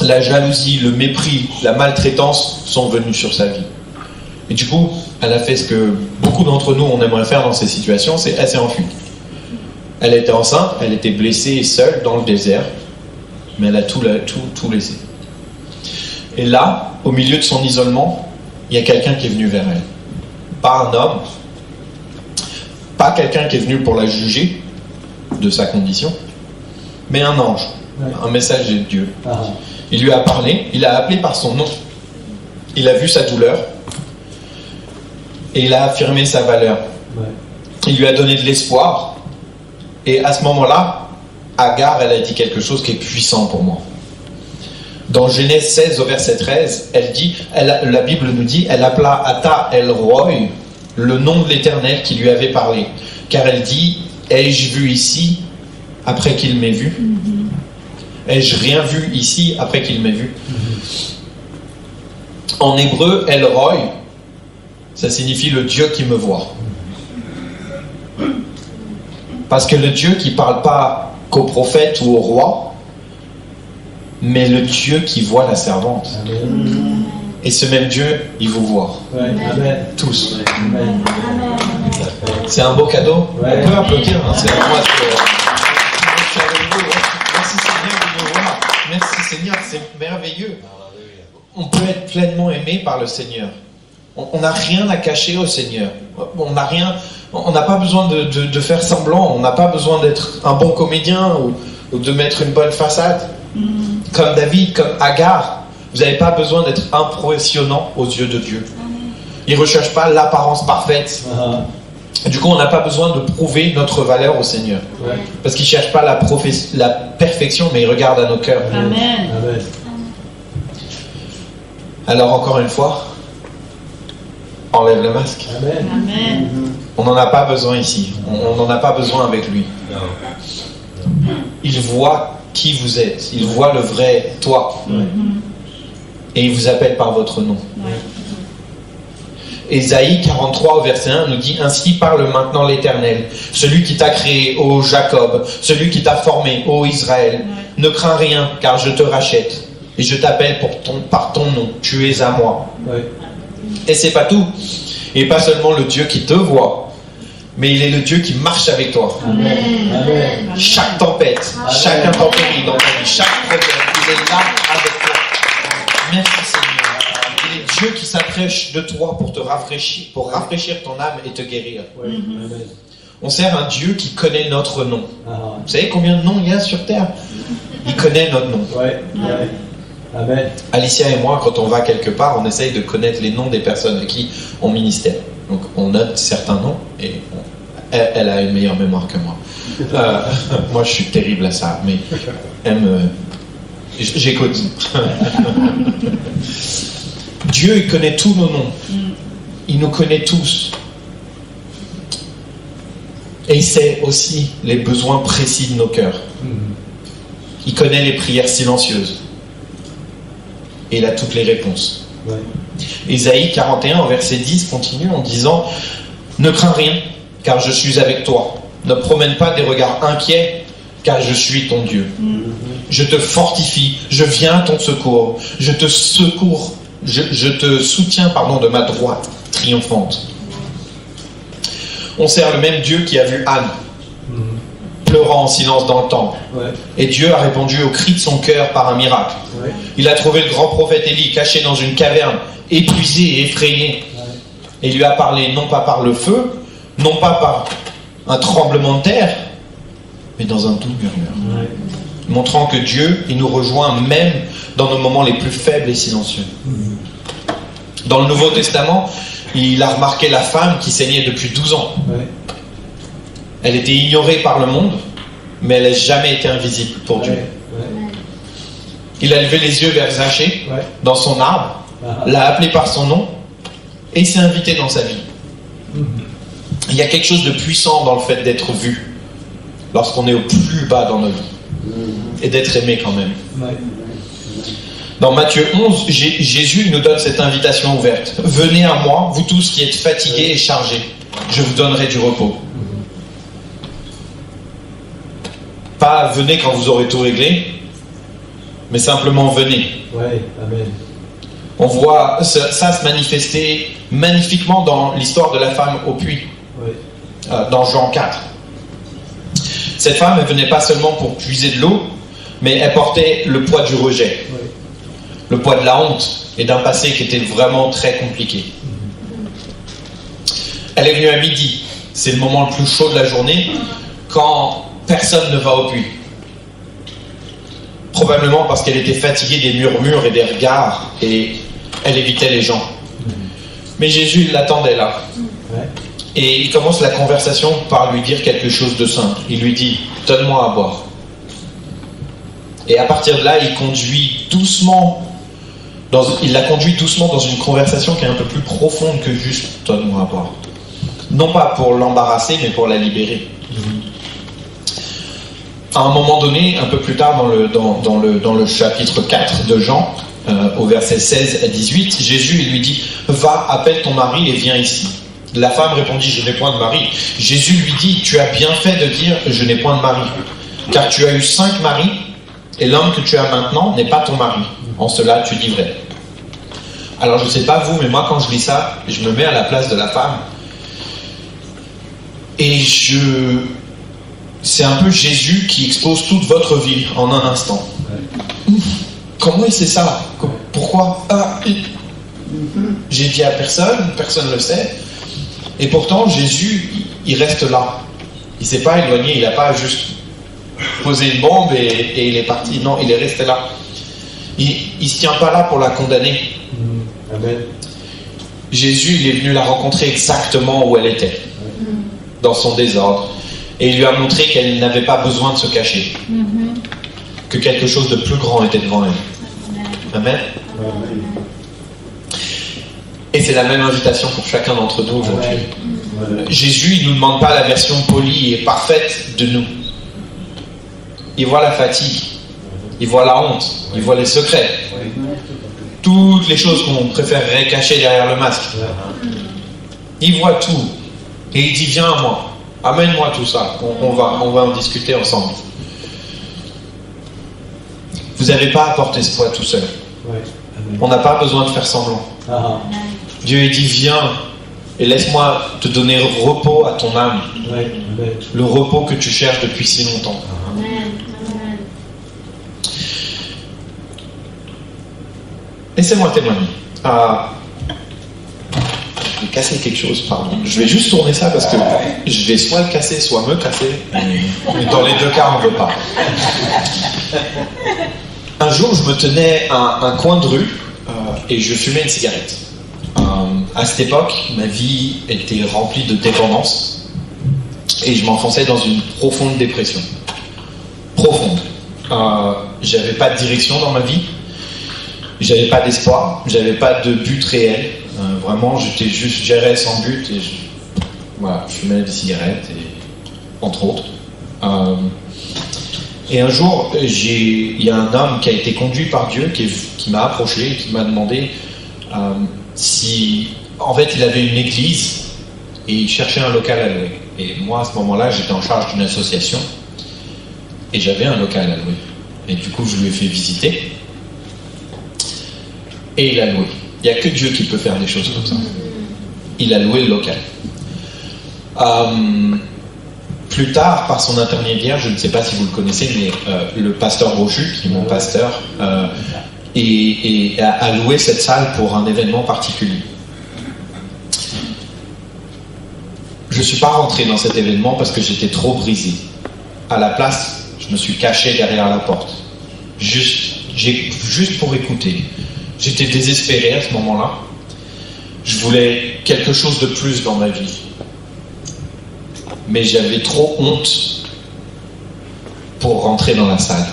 La jalousie, le mépris, la maltraitance sont venus sur sa vie. Et du coup, elle a fait ce que beaucoup d'entre nous on aimerait faire dans ces situations, c'est elle s'est enfuie. Elle était enceinte, elle était blessée et seule dans le désert, mais elle a tout laissé. Et là, au milieu de son isolement, il y a quelqu'un qui est venu vers elle. Pas un homme, Pas quelqu'un qui est venu pour la juger de sa condition, mais un ange, un messager de Dieu. Il lui a parlé, il a appelé par son nom. Il a vu sa douleur et il a affirmé sa valeur. Il lui a donné de l'espoir. Et à ce moment-là, Agar, elle a dit quelque chose qui est puissant pour moi. Dans Genèse 16 au verset 13, elle dit, la Bible nous dit, elle appela Ata El Roi, le nom de l'Éternel qui lui avait parlé. Car elle dit, ai-je vu ici après qu'il m'ait vu? Ai-je rien vu ici après qu'il m'ait vu? En hébreu, El Roi, ça signifie le Dieu qui me voit. Parce que le Dieu qui ne parle pas qu'au prophète ou au roi, mais le Dieu qui voit la servante. Amen. Et ce même Dieu, il vous voit. Amen. Tous. Amen. C'est un beau cadeau. On peut applaudir. Hein. C'est moi, merci Seigneur de nous voir. Merci Seigneur, c'est merveilleux. On peut être pleinement aimé par le Seigneur. On n'a rien à cacher au Seigneur. On n'a pas besoin de faire semblant. On n'a pas besoin d'être un bon comédien ou de mettre une bonne façade. Comme David, comme Agar. Vous n'avez pas besoin d'être impressionnant aux yeux de Dieu. Il ne recherche pas l'apparence parfaite. Du coup, on n'a pas besoin de prouver notre valeur au Seigneur. Parce qu'il ne cherche pas la perfection, mais il regarde à nos cœurs. Amen. Alors, encore une fois, enlève le masque. Amen. On n'en a pas besoin ici. On n'en a pas besoin avec lui. Il voit qui vous êtes. Il voit le vrai toi. Et il vous appelle par votre nom. Ésaïe 43 au verset 1 nous dit, ainsi parle maintenant l'Éternel, celui qui t'a créé, ô Jacob, celui qui t'a formé, ô Israël. Ne crains rien, car je te rachète et je t'appelle par ton nom. Tu es à moi. Et c'est pas tout. Il n'est pas seulement le Dieu qui te voit, mais il est le Dieu qui marche avec toi. Amen. Chaque tempête, chaque intempérie dans ta vie, chaque problème, il est là avec toi. Merci Seigneur. Il est Dieu qui s'approche de toi pour te rafraîchir, pour rafraîchir ton âme et te guérir. On sert un Dieu qui connaît notre nom. Vous savez combien de noms il y a sur terre? Il connaît notre nom. Amen. Alicia et moi, quand on va quelque part, on essaye de connaître les noms des personnes à qui on ministère. Donc on note certains noms et elle a une meilleure mémoire que moi. Moi je suis terrible à ça, mais j'écoute. Dieu, il connaît tous nos noms. Il nous connaît tous. Et il sait aussi les besoins précis de nos cœurs. Il connaît les prières silencieuses. Et il a toutes les réponses. Ésaïe 41, au verset 10, continue en disant, ne crains rien, car je suis avec toi. Ne promène pas des regards inquiets, car je suis ton Dieu. Je te fortifie, je viens à ton secours. Je te soutiens de ma droite triomphante. On sert le même Dieu qui a vu Anne pleurant en silence dans le temple. Et Dieu a répondu au cri de son cœur par un miracle. Il a trouvé le grand prophète Élie caché dans une caverne, épuisé et effrayé. Et il lui a parlé non pas par le feu, non pas par un tremblement de terre, mais dans un doux murmure. Montrant que Dieu, il nous rejoint même dans nos moments les plus faibles et silencieux. Dans le Nouveau Testament, il a remarqué la femme qui saignait depuis 12 ans. Elle était ignorée par le monde, mais elle n'a jamais été invisible pour Dieu. Il a levé les yeux vers Zachée, dans son arbre, l'a appelé par son nom, et s'est invité dans sa vie. Il y a quelque chose de puissant dans le fait d'être vu, lorsqu'on est au plus bas dans nos vies, et d'être aimé quand même. Dans Matthieu 11, Jésus nous donne cette invitation ouverte. Venez à moi, vous tous qui êtes fatigués et chargés, je vous donnerai du repos. Pas venez quand vous aurez tout réglé, mais simplement venez. On voit ça se manifester magnifiquement dans l'histoire de la femme au puits, dans Jean 4. Cette femme, elle venait pas seulement pour puiser de l'eau, mais elle portait le poids du rejet, le poids de la honte et d'un passé qui était vraiment très compliqué. Elle est venue à midi, c'est le moment le plus chaud de la journée, quand personne ne va au puits. Probablement parce qu'elle était fatiguée des murmures et des regards, et elle évitait les gens. Mais Jésus, il l'attendait là. Et il commence la conversation par lui dire quelque chose de simple. Il lui dit, donne-moi à boire. Et à partir de là, il la conduit doucement dans une conversation qui est un peu plus profonde que juste donne-moi à boire. Non pas pour l'embarrasser, mais pour la libérer. À un moment donné, un peu plus tard dans le chapitre 4 de Jean, au verset 16 à 18, Jésus il lui dit, va, appelle ton mari et viens ici. La femme répondit, je n'ai point de mari. Jésus lui dit, tu as bien fait de dire, je n'ai point de mari, car tu as eu 5 maris, et l'homme que tu as maintenant n'est pas ton mari. En cela, tu dis vrai. Alors, je ne sais pas vous, mais moi, quand je lis ça, je me mets à la place de la femme. Et c'est un peu Jésus qui expose toute votre vie en un instant. Comment il sait ça? Pourquoi? J'ai dit à personne, personne ne le sait. Et pourtant, Jésus, il reste là. Il ne s'est pas éloigné, il n'a pas juste posé une bombe et il est parti. Non, il est resté là. Il ne se tient pas là pour la condamner. Amen. Jésus, il est venu la rencontrer exactement où elle était, dans son désordre. Et il lui a montré qu'elle n'avait pas besoin de se cacher. Que quelque chose de plus grand était devant elle. Amen. Et c'est la même invitation pour chacun d'entre nous aujourd'hui. Jésus, il ne nous demande pas la version polie et parfaite de nous. Il voit la fatigue, il voit la honte, il voit les secrets. Toutes les choses qu'on préférerait cacher derrière le masque. Il voit tout. Et il dit, viens à moi, amène-moi tout ça. On va en discuter ensemble. Vous n'avez pas à porter ce poids tout seul. On n'a pas besoin de faire semblant. Dieu il dit, viens et laisse-moi te donner repos à ton âme. Le repos que tu cherches depuis si longtemps. Laissez-moi témoigner. Je vais casser quelque chose, pardon. Je vais juste tourner ça parce que je vais soit le casser, soit me casser. Mais dans les deux cas, on ne veut pas. Un jour, je me tenais à un coin de rue et je fumais une cigarette. À cette époque, ma vie était remplie de dépendance et je m'enfonçais dans une profonde dépression. Profonde. J'avais pas de direction dans ma vie. J'avais pas d'espoir, j'avais pas de but réel. Vraiment, j'errais sans but et je fumais des cigarettes, entre autres. Et un jour, il y a un homme qui a été conduit par Dieu qui m'a approché et qui m'a demandé si... En fait, il avait une église et il cherchait un local à louer. Et moi, à ce moment-là, j'étais en charge d'une association et j'avais un local à louer. Et du coup, je lui ai fait visiter. Et il a loué. Il n'y a que Dieu qui peut faire des choses comme ça. Il a loué le local. Plus tard, par son intermédiaire, je ne sais pas si vous le connaissez, mais le pasteur Rochu, qui est mon pasteur, a loué cette salle pour un événement particulier. Je ne suis pas rentré dans cet événement parce que j'étais trop brisé. À la place, je me suis caché derrière la porte. Juste pour écouter. J'étais désespéré à ce moment-là. Je voulais quelque chose de plus dans ma vie. Mais j'avais trop honte pour rentrer dans la salle.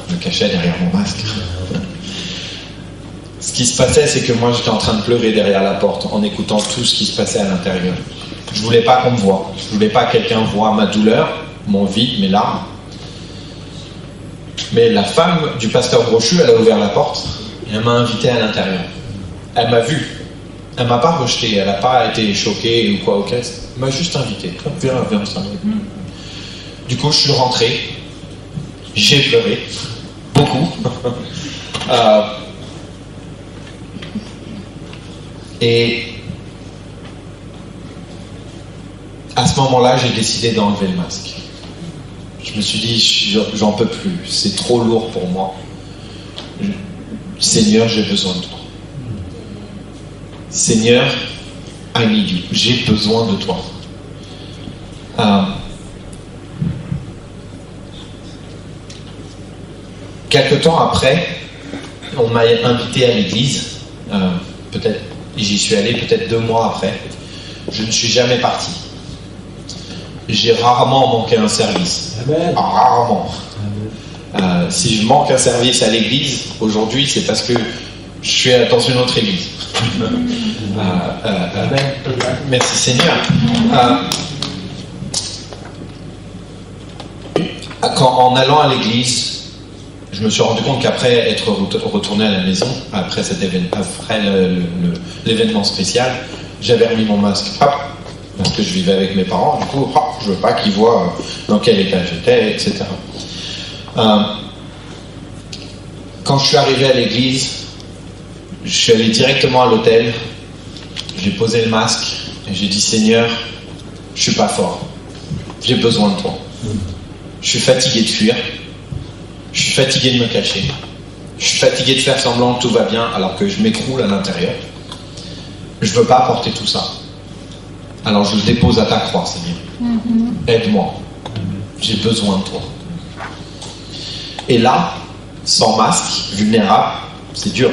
Je me cachais derrière mon masque. Ce qui se passait, c'est que moi, j'étais en train de pleurer derrière la porte en écoutant tout ce qui se passait à l'intérieur. Je voulais pas qu'on me voie. Je voulais pas que quelqu'un voie ma douleur, mon vide, mes larmes. Mais la femme du pasteur Brochu, elle a ouvert la porte et elle m'a invité à l'intérieur. Elle m'a vu. Elle m'a pas rejeté. Elle n'a pas été choquée ou quoi au caisse. Elle m'a juste invité. Viens, ça. Du coup, je suis rentré. J'ai pleuré. Beaucoup. Et à ce moment-là, j'ai décidé d'enlever le masque. Je me suis dit, j'en peux plus, c'est trop lourd pour moi. Seigneur, j'ai besoin de toi. Seigneur, I need you. J'ai besoin de toi. Quelque temps après, on m'a invité à l'église. Peut-être, j'y suis allé peut-être 2 mois après. Je ne suis jamais parti. J'ai rarement manqué un service. Rarement. Si je manque un service à l'église, aujourd'hui, c'est parce que je suis dans une autre église. Merci Seigneur. En allant à l'église, je me suis rendu compte qu'après être retourné à la maison, après cet événement, après l'événement spécial, j'avais remis mon masque. Hop, parce que je vivais avec mes parents, du coup, hop, je veux pas qu'ils voient dans quel état j'étais, etc. Quand je suis arrivé à l'église, je suis allé directement à l'hôtel, j'ai posé le masque et j'ai dit Seigneur, je suis pas fort, j'ai besoin de toi. Je suis fatigué de fuir, je suis fatigué de me cacher, je suis fatigué de faire semblant que tout va bien alors que je m'écroule à l'intérieur. Je veux pas porter tout ça. Alors je le dépose à ta croix, Seigneur. Aide-moi. J'ai besoin de toi. Et là, sans masque, vulnérable, c'est dur.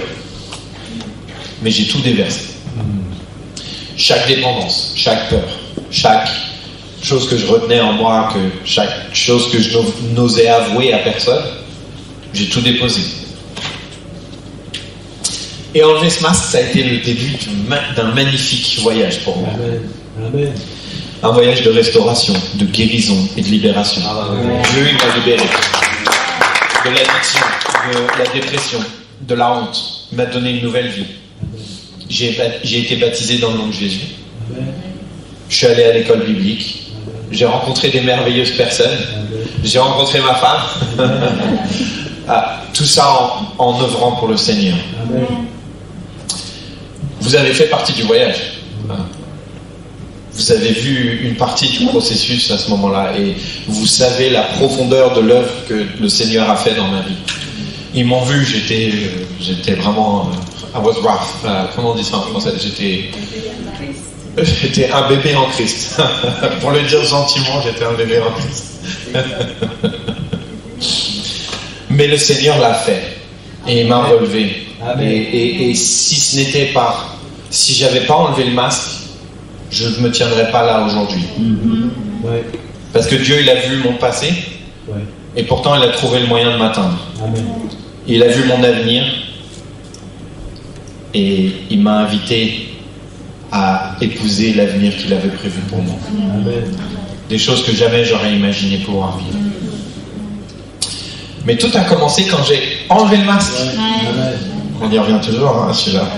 Mais j'ai tout déversé. Chaque dépendance, chaque peur, chaque chose que je retenais en moi, chaque chose que je n'osais avouer à personne, j'ai tout déposé. Et enlever ce masque, ça a été le début d'un magnifique voyage pour moi. Amen. Un voyage de restauration, de guérison et de libération. Dieu m'a libéré de l'addiction, de la dépression, de la honte. Il m'a donné une nouvelle vie. J'ai été baptisé dans le nom de Jésus. Je suis allé à l'école biblique. J'ai rencontré des merveilleuses personnes. J'ai rencontré ma femme. Tout ça en œuvrant pour le Seigneur. Vous avez fait partie du voyage. Vous avez vu une partie du processus à ce moment-là et vous savez la profondeur de l'œuvre que le Seigneur a fait dans ma vie. Ils m'ont vu, j'étais vraiment... I was rough. Comment on dit ça en français? J'étais un bébé en Christ. Pour le dire gentiment, j'étais un bébé en Christ. Mais le Seigneur l'a fait et il m'a relevé. Et si ce n'était pas... Si j'avais pas enlevé le masque, je ne me tiendrais pas là aujourd'hui. Parce que Dieu, il a vu mon passé, et pourtant, il a trouvé le moyen de m'atteindre. Il a vu mon avenir, et il m'a invité à épouser l'avenir qu'il avait prévu pour moi. Des choses que jamais j'aurais imaginé pouvoir vivre. Mais tout a commencé quand j'ai enlevé le masque. On y revient toujours, hein, celui-là.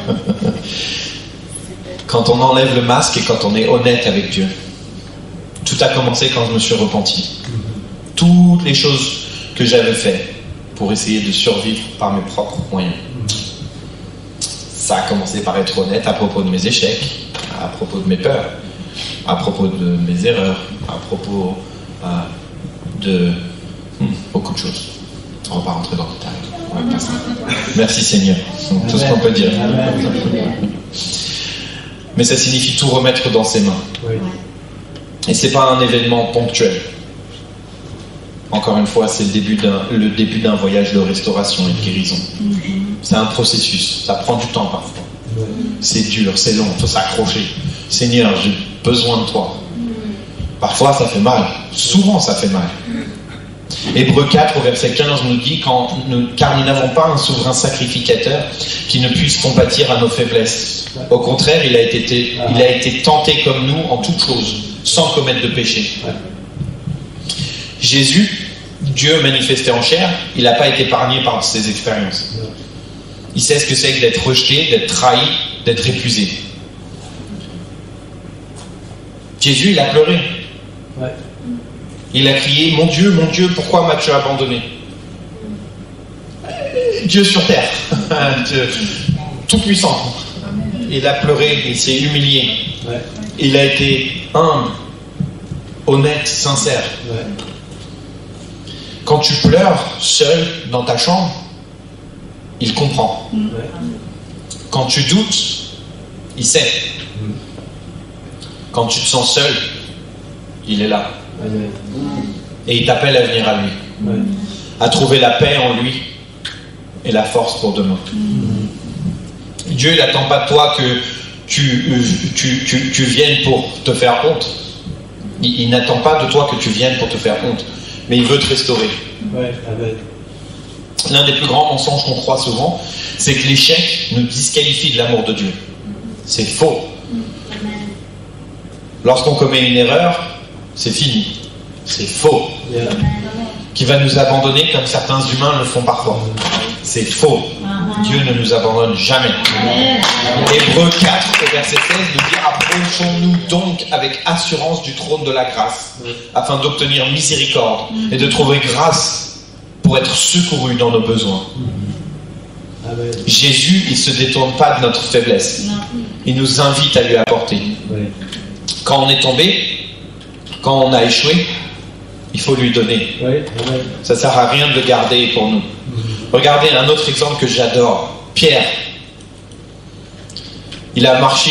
Quand on enlève le masque et quand on est honnête avec Dieu. Tout a commencé quand je me suis repenti. Toutes les choses que j'avais faites pour essayer de survivre par mes propres moyens. Ça a commencé par être honnête à propos de mes échecs, à propos de mes peurs, à propos de mes erreurs, à propos de beaucoup de choses. On ne va pas rentrer dans le détail. On va passer. Merci Seigneur. C'est tout ce qu'on peut dire. Mais ça signifie tout remettre dans ses mains. Et c'est pas un événement ponctuel. Encore une fois, c'est le début d'un voyage de restauration et de guérison. C'est un processus. Ça prend du temps parfois. C'est dur, c'est long, il faut s'accrocher. Seigneur, j'ai besoin de toi. Parfois, ça fait mal. Souvent, ça fait mal. Hébreux 4, au verset 15, nous dit car nous n'avons pas un souverain sacrificateur qui ne puisse compatir à nos faiblesses. Au contraire, il a été tenté comme nous en toutes choses, sans commettre de péché. Jésus, Dieu manifesté en chair, il n'a pas été épargné par ses expériences. Il sait ce que c'est que d'être rejeté, d'être trahi, d'être épuisé. Jésus, il a pleuré. Il a crié, mon Dieu, pourquoi m'as-tu abandonné? Dieu sur terre, Dieu tout puissant. Il a pleuré, il s'est humilié. Il a été humble, honnête, sincère. Quand tu pleures seul dans ta chambre, il comprend. Quand tu doutes, il sait. Quand tu te sens seul, il est là. Amen. Et il t'appelle à venir à lui. Ouais. À trouver la paix en lui et la force pour demain. Dieu, il n'attend pas de toi que tu viennes pour te faire honte. Il n'attend pas de toi que tu viennes pour te faire honte. Mais il veut te restaurer. Ouais. Amen. L'un des plus grands mensonges qu'on croit souvent, c'est que l'échec nous disqualifie de l'amour de Dieu. C'est faux. Lorsqu'on commet une erreur, c'est fini. C'est faux. Yeah. Qui va nous abandonner comme certains humains le font parfois. C'est faux. Dieu ne nous abandonne jamais. Hébreux 4, au verset 16, nous dit: approchons-nous donc avec assurance du trône de la grâce, afin d'obtenir miséricorde et de trouver grâce pour être secouru dans nos besoins. Amen. Jésus, il ne se détourne pas de notre faiblesse. Il nous invite à lui apporter. Ouais. Quand on est tombé, quand on a échoué, il faut lui donner. Ouais. Amen. Ça ne sert à rien de le garder pour nous. Regardez un autre exemple que j'adore. Pierre. Il a marché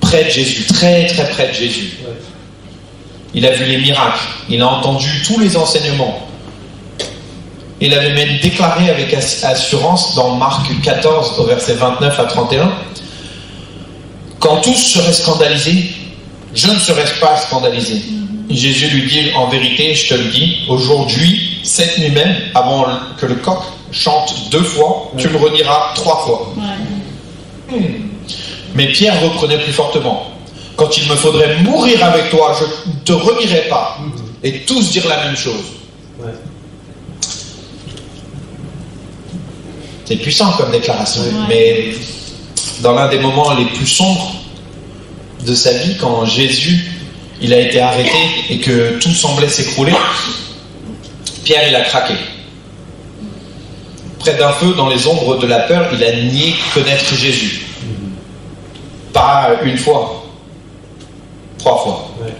près de Jésus, très très près de Jésus. Ouais. Il a vu les miracles. Il a entendu tous les enseignements. Il avait même déclaré avec assurance dans Marc 14 au verset 29 à 31: quand tous seraient scandalisés, je ne serais pas scandalisé. Jésus lui dit: en vérité, je te le dis, aujourd'hui, cette nuit même, avant que le coq chante 2 fois, tu me renieras 3 fois. Mais Pierre reprenait plus fortement: quand il me faudrait mourir avec toi, je ne te renierai pas. Et tous dirent la même chose. Ouais. C'est puissant comme déclaration. Mais dans l'un des moments les plus sombres de sa vie, quand Jésus il a été arrêté et que tout semblait s'écrouler, Pierre il a craqué. Près d'un feu, dans les ombres de la peur, il a nié connaître Jésus. Pas une fois, 3 fois. Ouais.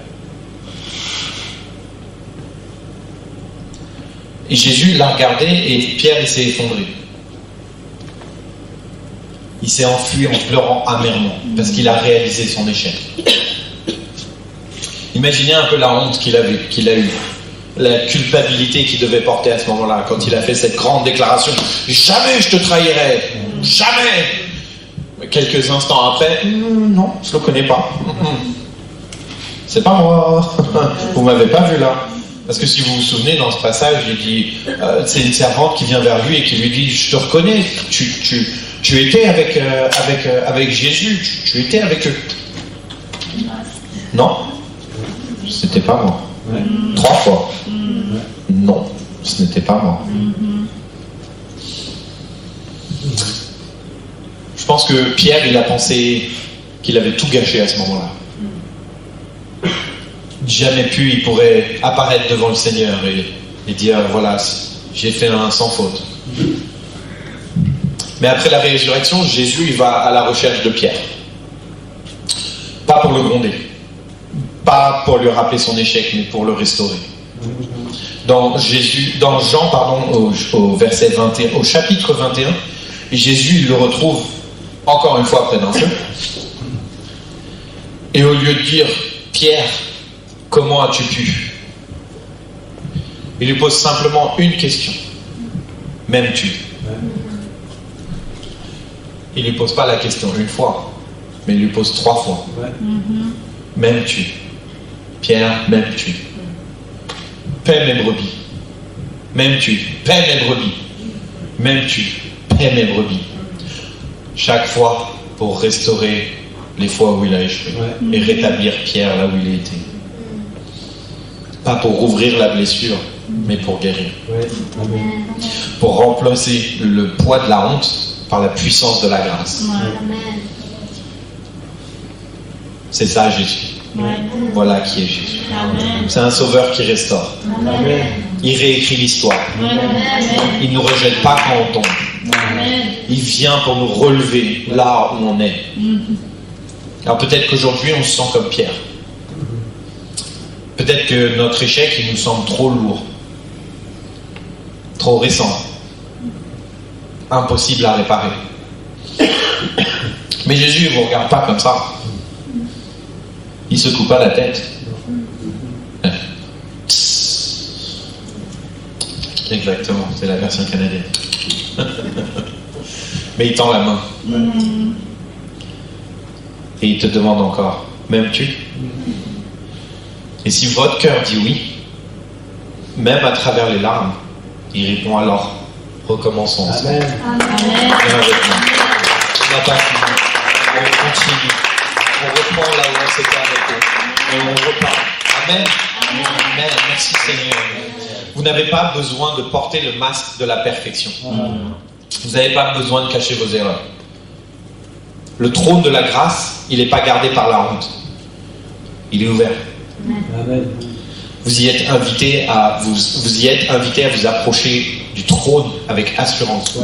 Et Jésus l'a regardé et Pierre il s'est effondré. Il s'est enfui en pleurant amèrement parce qu'il a réalisé son échec. Imaginez un peu la honte qu'il a eue, la culpabilité qu'il devait porter à ce moment-là quand il a fait cette grande déclaration: jamais je te trahirai, jamais. Quelques instants après: non, je le connais pas. C'est pas moi. Vous m'avez pas vu là. Parce que si vous vous souvenez, dans ce passage, il dit, c'est une servante qui vient vers lui et qui lui dit: je te reconnais, tu étais avec Jésus, tu étais avec eux. Non, c'était pas moi. Ouais. 3 fois. Non, ce n'était pas moi. Je pense que Pierre, il a pensé qu'il avait tout gâché à ce moment-là. Jamais plus il pourrait apparaître devant le Seigneur et dire: voilà, j'ai fait un sans faute. Mais après la résurrection, Jésus il va à la recherche de Pierre. Pas pour le gronder, pas pour lui rappeler son échec, mais pour le restaurer. Dans Jean, au verset 21, au chapitre 21, Jésus il le retrouve encore une fois près d'un feu. Et au lieu de dire: Pierre, comment as-tu pu? Il lui pose simplement une question: m'aimes-tu? Il ne lui pose pas la question une fois, mais il lui pose 3 fois. M'aimes-tu? Pierre, m'aimes-tu? Paie mes brebis. M'aimes-tu? Paie mes brebis. M'aimes-tu? Paie mes brebis. Chaque fois pour restaurer les fois où il a échoué et rétablir Pierre là où il était. Pas pour rouvrir la blessure, mais pour guérir. Pour remplacer le poids de la honte par la puissance de la grâce. C'est ça Jésus. Voilà qui est Jésus. C'est un sauveur qui restaure. Il réécrit l'histoire. Il ne nous rejette pas quand on tombe. Il vient pour nous relever là où on est. Alors peut-être qu'aujourd'hui on se sent comme Pierre. Peut-être que notre échec il nous semble trop lourd, trop récent, impossible à réparer. Mais Jésus ne vous regarde pas comme ça. Il ne secoue pas la tête. Exactement, c'est la version canadienne. Mais il tend la main. Et il te demande encore, m'aimes-tu? Et si votre cœur dit oui, même à travers les larmes, il répond alors, recommençons ensemble. Amen. Viens avec moi. On n'a pas fini. On continue. On reprend là où on s'était arrêté. Et on repart. Amen. Amen. Merci Seigneur. Vous n'avez pas besoin de porter le masque de la perfection. Vous n'avez pas besoin de cacher vos erreurs. Le trône de la grâce, il n'est pas gardé par la honte. Il est ouvert. Amen. Vous y êtes invité à vous approcher du trône avec assurance.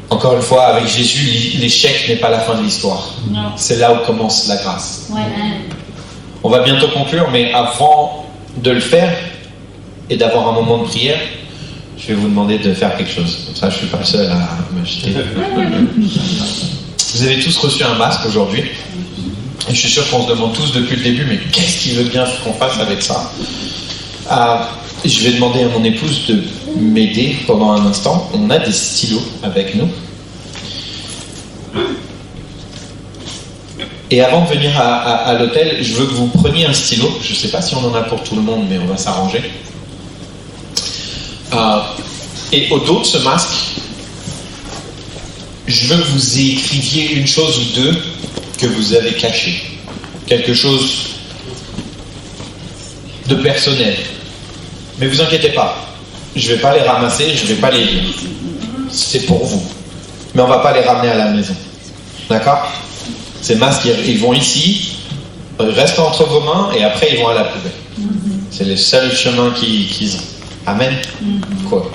Encore une fois, avec Jésus, l'échec n'est pas la fin de l'histoire. C'est là où commence la grâce. On va bientôt conclure, mais avant de le faire et d'avoir un moment de prière, je vais vous demander de faire quelque chose. Comme ça, je ne suis pas le seul à m'agiter. Vous avez tous reçu un masque aujourd'hui. Et je suis sûr qu'on se demande tous depuis le début, mais qu'est-ce qu'il veut bien qu'on fasse avec ça? Je vais demander à mon épouse de m'aider pendant un instant. On a des stylos avec nous. Et avant de venir à l'hôtel, je veux que vous preniez un stylo. Je ne sais pas si on en a pour tout le monde, mais on va s'arranger. Et au dos de ce masque, je veux que vous écriviez une chose ou deux que vous avez caché. Quelque chose de personnel. Mais vous inquiétez pas, je ne vais pas les ramasser, je ne vais pas les lire. C'est pour vous. Mais on ne va pas les ramener à la maison. D'accord? Ces masques, ils vont ici, ils restent entre vos mains et après ils vont à la poubelle. C'est le seul chemin qu'ils ont. Amen. Quoi?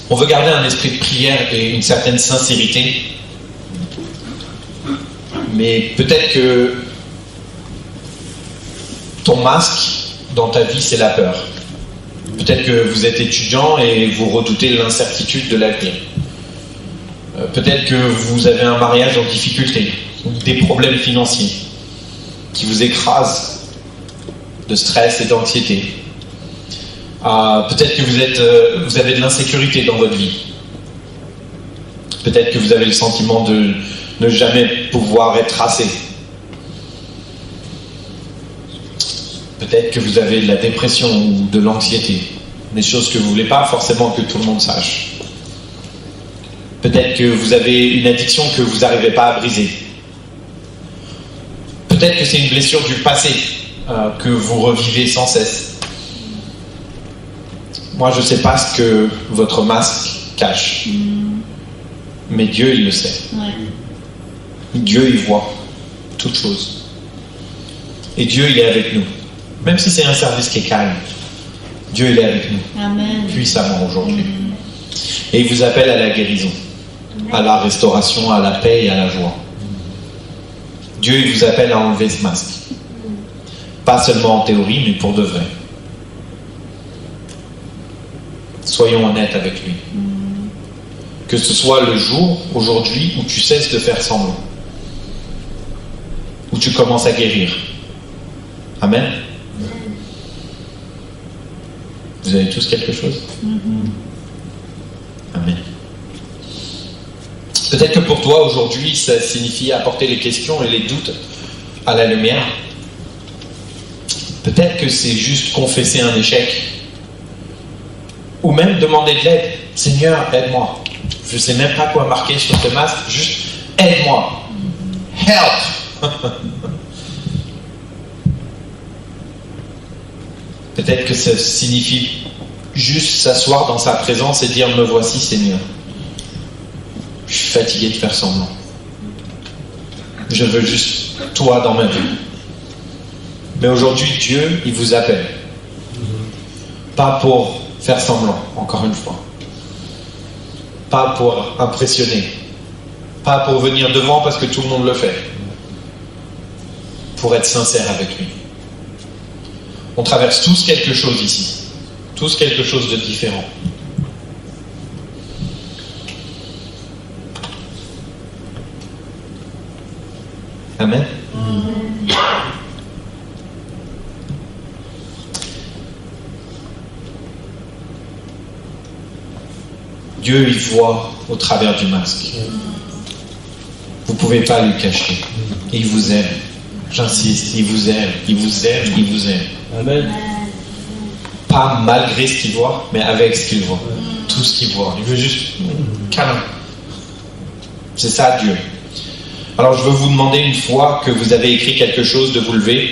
On veut garder un esprit de prière et une certaine sincérité. Mais peut-être que ton masque dans ta vie, c'est la peur. Peut-être que vous êtes étudiant et vous redoutez l'incertitude de l'avenir. Peut-être que vous avez un mariage en difficulté, ou des problèmes financiers qui vous écrasent de stress et d'anxiété. Peut-être que vous avez de l'insécurité dans votre vie. Peut-être que vous avez le sentiment de ne jamais pouvoir être assez. Peut-être que vous avez de la dépression ou de l'anxiété. Des choses que vous ne voulez pas forcément que tout le monde sache. Peut-être que vous avez une addiction que vous n'arrivez pas à briser. Peut-être que c'est une blessure du passé que vous revivez sans cesse. Moi, je ne sais pas ce que votre masque cache. Mais Dieu, il le sait. Dieu, il voit toutes choses. Et Dieu, il est avec nous. Même si c'est un service qui est calme, Dieu, il est avec nous. Amen. Puissamment aujourd'hui. Et il vous appelle à la guérison, à la restauration, à la paix et à la joie. Dieu, il vous appelle à enlever ce masque. Pas seulement en théorie, mais pour de vrai. Soyons honnêtes avec lui. Que ce soit le jour, aujourd'hui, où tu cesses de faire semblant. Où tu commences à guérir. Amen. Vous avez tous quelque chose? Amen. Peut-être que pour toi, aujourd'hui, ça signifie apporter les questions et les doutes à la lumière. Peut-être que c'est juste confesser un échec. Ou même demander de l'aide. Seigneur, aide-moi. Je ne sais même pas quoi marquer sur ce masque. Juste, aide-moi. Help. Peut-être que ça signifie juste s'asseoir dans sa présence et dire, me voici Seigneur. Je suis fatigué de faire semblant. Je veux juste toi dans ma vie. Mais aujourd'hui, Dieu, il vous appelle. Pas pour faire semblant, encore une fois. Pas pour impressionner. Pas pour venir devant parce que tout le monde le fait. Pour être sincère avec lui. On traverse tous quelque chose ici. Tous quelque chose de différent. Amen. Dieu, il voit au travers du masque. Vous ne pouvez pas lui cacher. Il vous aime. J'insiste, il vous aime, il vous aime, il vous aime. Amen. Pas malgré ce qu'il voit, mais avec ce qu'il voit. Tout ce qu'il voit. Il veut juste câlin. C'est ça Dieu. Alors je veux vous demander, une fois que vous avez écrit quelque chose, de vous lever.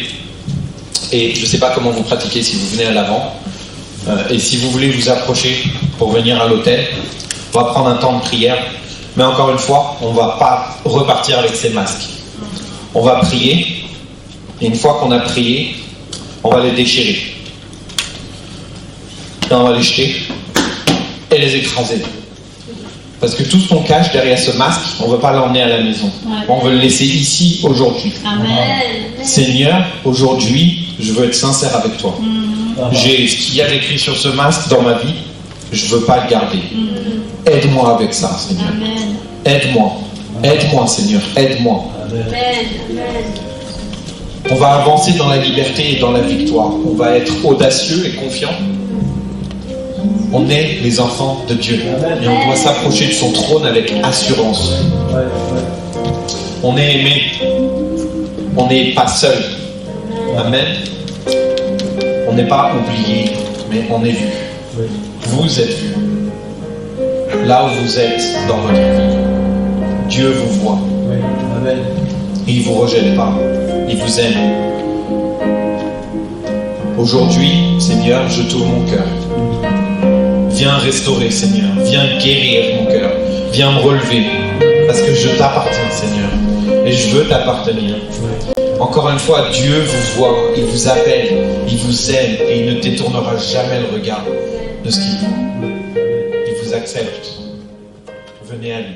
Et je ne sais pas comment vous pratiquez si vous venez à l'avant. Et si vous voulez vous approcher pour venir à l'autel, on va prendre un temps de prière. Mais encore une fois, on ne va pas repartir avec ces masques. On va prier. Et une fois qu'on a prié, on va les déchirer. Et on va les jeter et les écraser. Parce que tout ce qu'on cache derrière ce masque, on ne veut pas l'emmener à la maison. On veut le laisser ici, aujourd'hui. Amen. Seigneur, aujourd'hui, je veux être sincère avec toi. J'ai ce qu'il y a d'écrit sur ce masque dans ma vie, je ne veux pas le garder. Aide-moi avec ça, Seigneur. Amen. Aide-moi. Aide-moi, Seigneur. Aide-moi. Amen. Amen. On va avancer dans la liberté et dans la victoire. On va être audacieux et confiant. On est les enfants de Dieu. Et on doit s'approcher de son trône avec assurance. On est aimé. On n'est pas seul. Amen. On n'est pas oublié, mais on est vu. Vous êtes vu. Là où vous êtes dans votre vie. Dieu vous voit. Et il ne vous rejette pas. Il vous aime. Aujourd'hui, Seigneur, je t'ouvre mon cœur. Viens restaurer, Seigneur. Viens guérir mon cœur. Viens me relever. Parce que je t'appartiens, Seigneur. Et je veux t'appartenir. Encore une fois, Dieu vous voit. Il vous appelle. Il vous aime. Et il ne détournera jamais le regard de ce qu'il fait. Il vous accepte. Venez à lui.